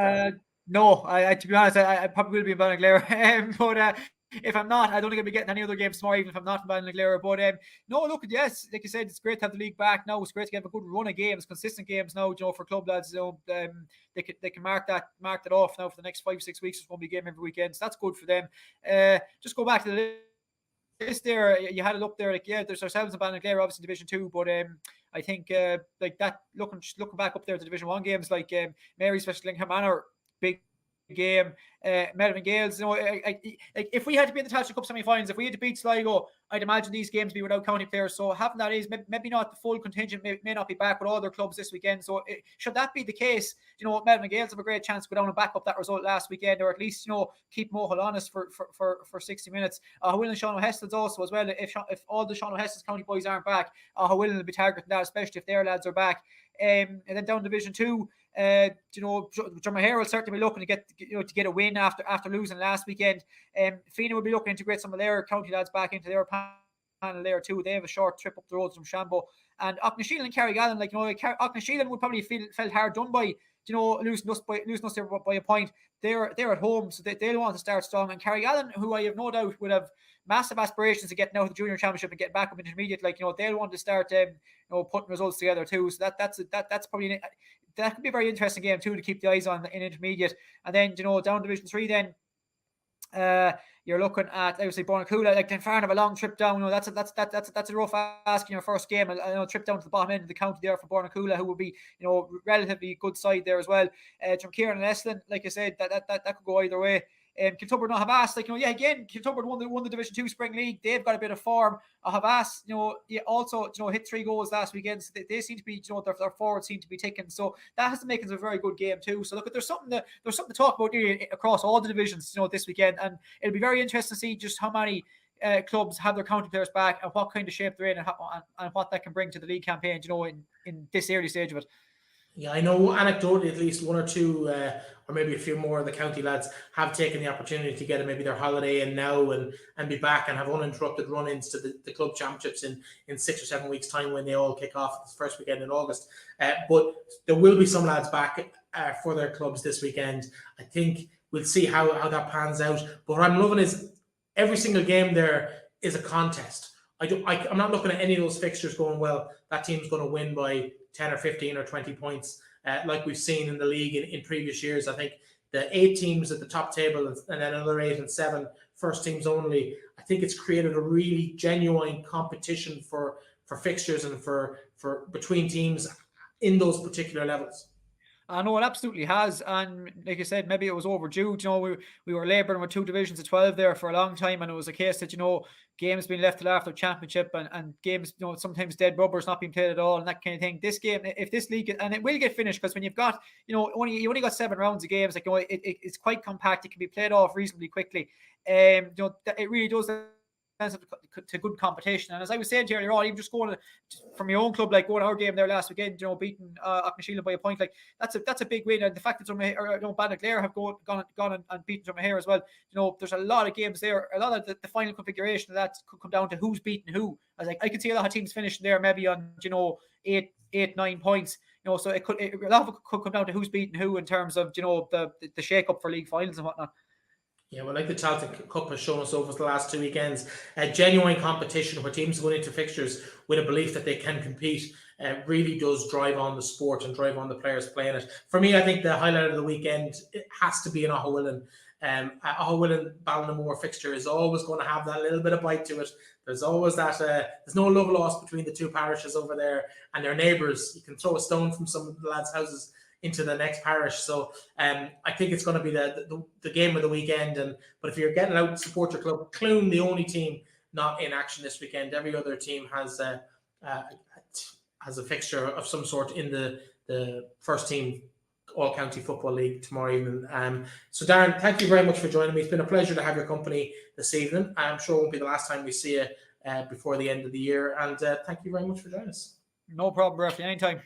No, I to be honest, I probably will be in Ballinaglara, but if I'm not, I don't think I'll be getting any other games tomorrow, even if I'm not in Ballinaglara. But no, look, yes, like you said, it's great to have the league back now. It's great to have a good run of games, consistent games now, for club lads. They can mark that off now for the next 5-6 weeks. There's going to be a game every weekend, so that's good for them. Just go back to the list there. You had it up there, there's ourselves in Ballinaglara, obviously in Division 2, but I think like that, looking back up there to Division 1 games, like Mary's versus Glencar Manor, big game. Melvin Gales, if we had to be in the Tailteann Cup semi-finals, if we had to beat Sligo, I'd imagine these games be without county players. So having that is maybe not the full contingent, may not be back with all their clubs this weekend. So should that be the case, Melvin Gales have a great chance to go down and back up that result last weekend, or at least keep Mohill honest for 60 minutes. Will and Sean O'Hestle's also as well. If all the Sean O'Hestle's county boys aren't back, Will will be targeting that, especially if their lads are back. And then down Division 2, Drumahare will certainly be looking to get a win after losing last weekend. Fina will be looking to integrate some of their county lads back into their panel there too. They have a short trip up the road from Shambo. And Auckland and Carrigallen, Auckland would probably felt hard done by losing us by a point. They're at home, so they'll want to start strong. And Carrigallen, who I have no doubt would have massive aspirations of getting out of the junior championship and getting back up into intermediate, they'll want to start putting results together too. So that's probably that could be a very interesting game too to keep the eyes on in intermediate. And then down Division 3 then you're looking at obviously Bornacoola, Glenfarne have a long trip down. That's a rough ask in your first game. A trip down to the bottom end of the county there for Bornacoola, who will be relatively good side there as well. Drumkeerin and Estlin, like I said, that could go either way. Kilturbert and Aughavas, again, Kilturbert won the Division 2 Spring League. They've got a bit of form. Aughavas, also, hit 3 goals last weekend. So they seem to be, their forwards seem to be ticking. So that has to make it a very good game too. So look, there's something to talk about across all the divisions, this weekend, and it'll be very interesting to see just how many clubs have their county players back and what kind of shape they're in, and what that can bring to the league campaign, in this early stage of it. Yeah, I know anecdotally at least 1 or 2 or maybe a few more of the county lads have taken the opportunity to get maybe their holiday in now and be back and have uninterrupted run-ins to the club championships in 6 or 7 weeks' time when they all kick off this first weekend in August. But there will be some lads back for their clubs this weekend. I think we'll see how that pans out. But what I'm loving is every single game there is a contest. I'm not looking at any of those fixtures going, well, that team's going to win by 10 or 15 or 20 points, like we've seen in the league in previous years. I think the 8 teams at the top table and then another 8 and 7 first teams only, I think it's created a really genuine competition for fixtures and for between teams in those particular levels. I know it absolutely has, and like I said, maybe it was overdue. You know, we were labouring with 2 divisions of 12 there for a long time, and it was a case that, you know, games being left till after championship, and games, you know, sometimes dead rubbers not being played at all, and that kind of thing. This game, if this league, and it will get finished, because when you've got, you know, you only got 7 rounds of games, like, you know, it's quite compact. It can be played off reasonably quickly. You know, it really does to good competition. And as I was saying to you earlier on, even just going from your own club, like going to our game there last weekend, you know, beating Aughavas by a point, like that's a big win. And the fact that Ballinaclare have gone and beaten Drumkeerin as well, you know, there's a lot of games there. A lot of the final configuration of that could come down to who's beating who. I can see a lot of teams finishing there maybe on, you know, 8-9 points. You know, so a lot of it could come down to who's beating who in terms of, you know, the shake up for league finals and whatnot. Yeah, well, like the Tailteann Cup has shown us over the last 2 weekends, a genuine competition where teams go into fixtures with a belief that they can compete really does drive on the sport and drive on the players playing it. For me, I think the highlight of the weekend, it has to be an Aughavas. Aughavas Ballinamore fixture is always going to have that little bit of bite to it. There's always that, there's no love lost between the 2 parishes over there and their neighbours. You can throw a stone from some of the lads' houses into the next parish. So I think it's going to be the game of the weekend. But if you're getting out to support your club, Clune, the only team not in action this weekend. Every other team has a fixture of some sort in the first team All-County Football League tomorrow evening. So Darren, thank you very much for joining me. It's been a pleasure to have your company this evening. I'm sure it won't be the last time we see you before the end of the year. And thank you very much for joining us. No problem, Breifne. Anytime.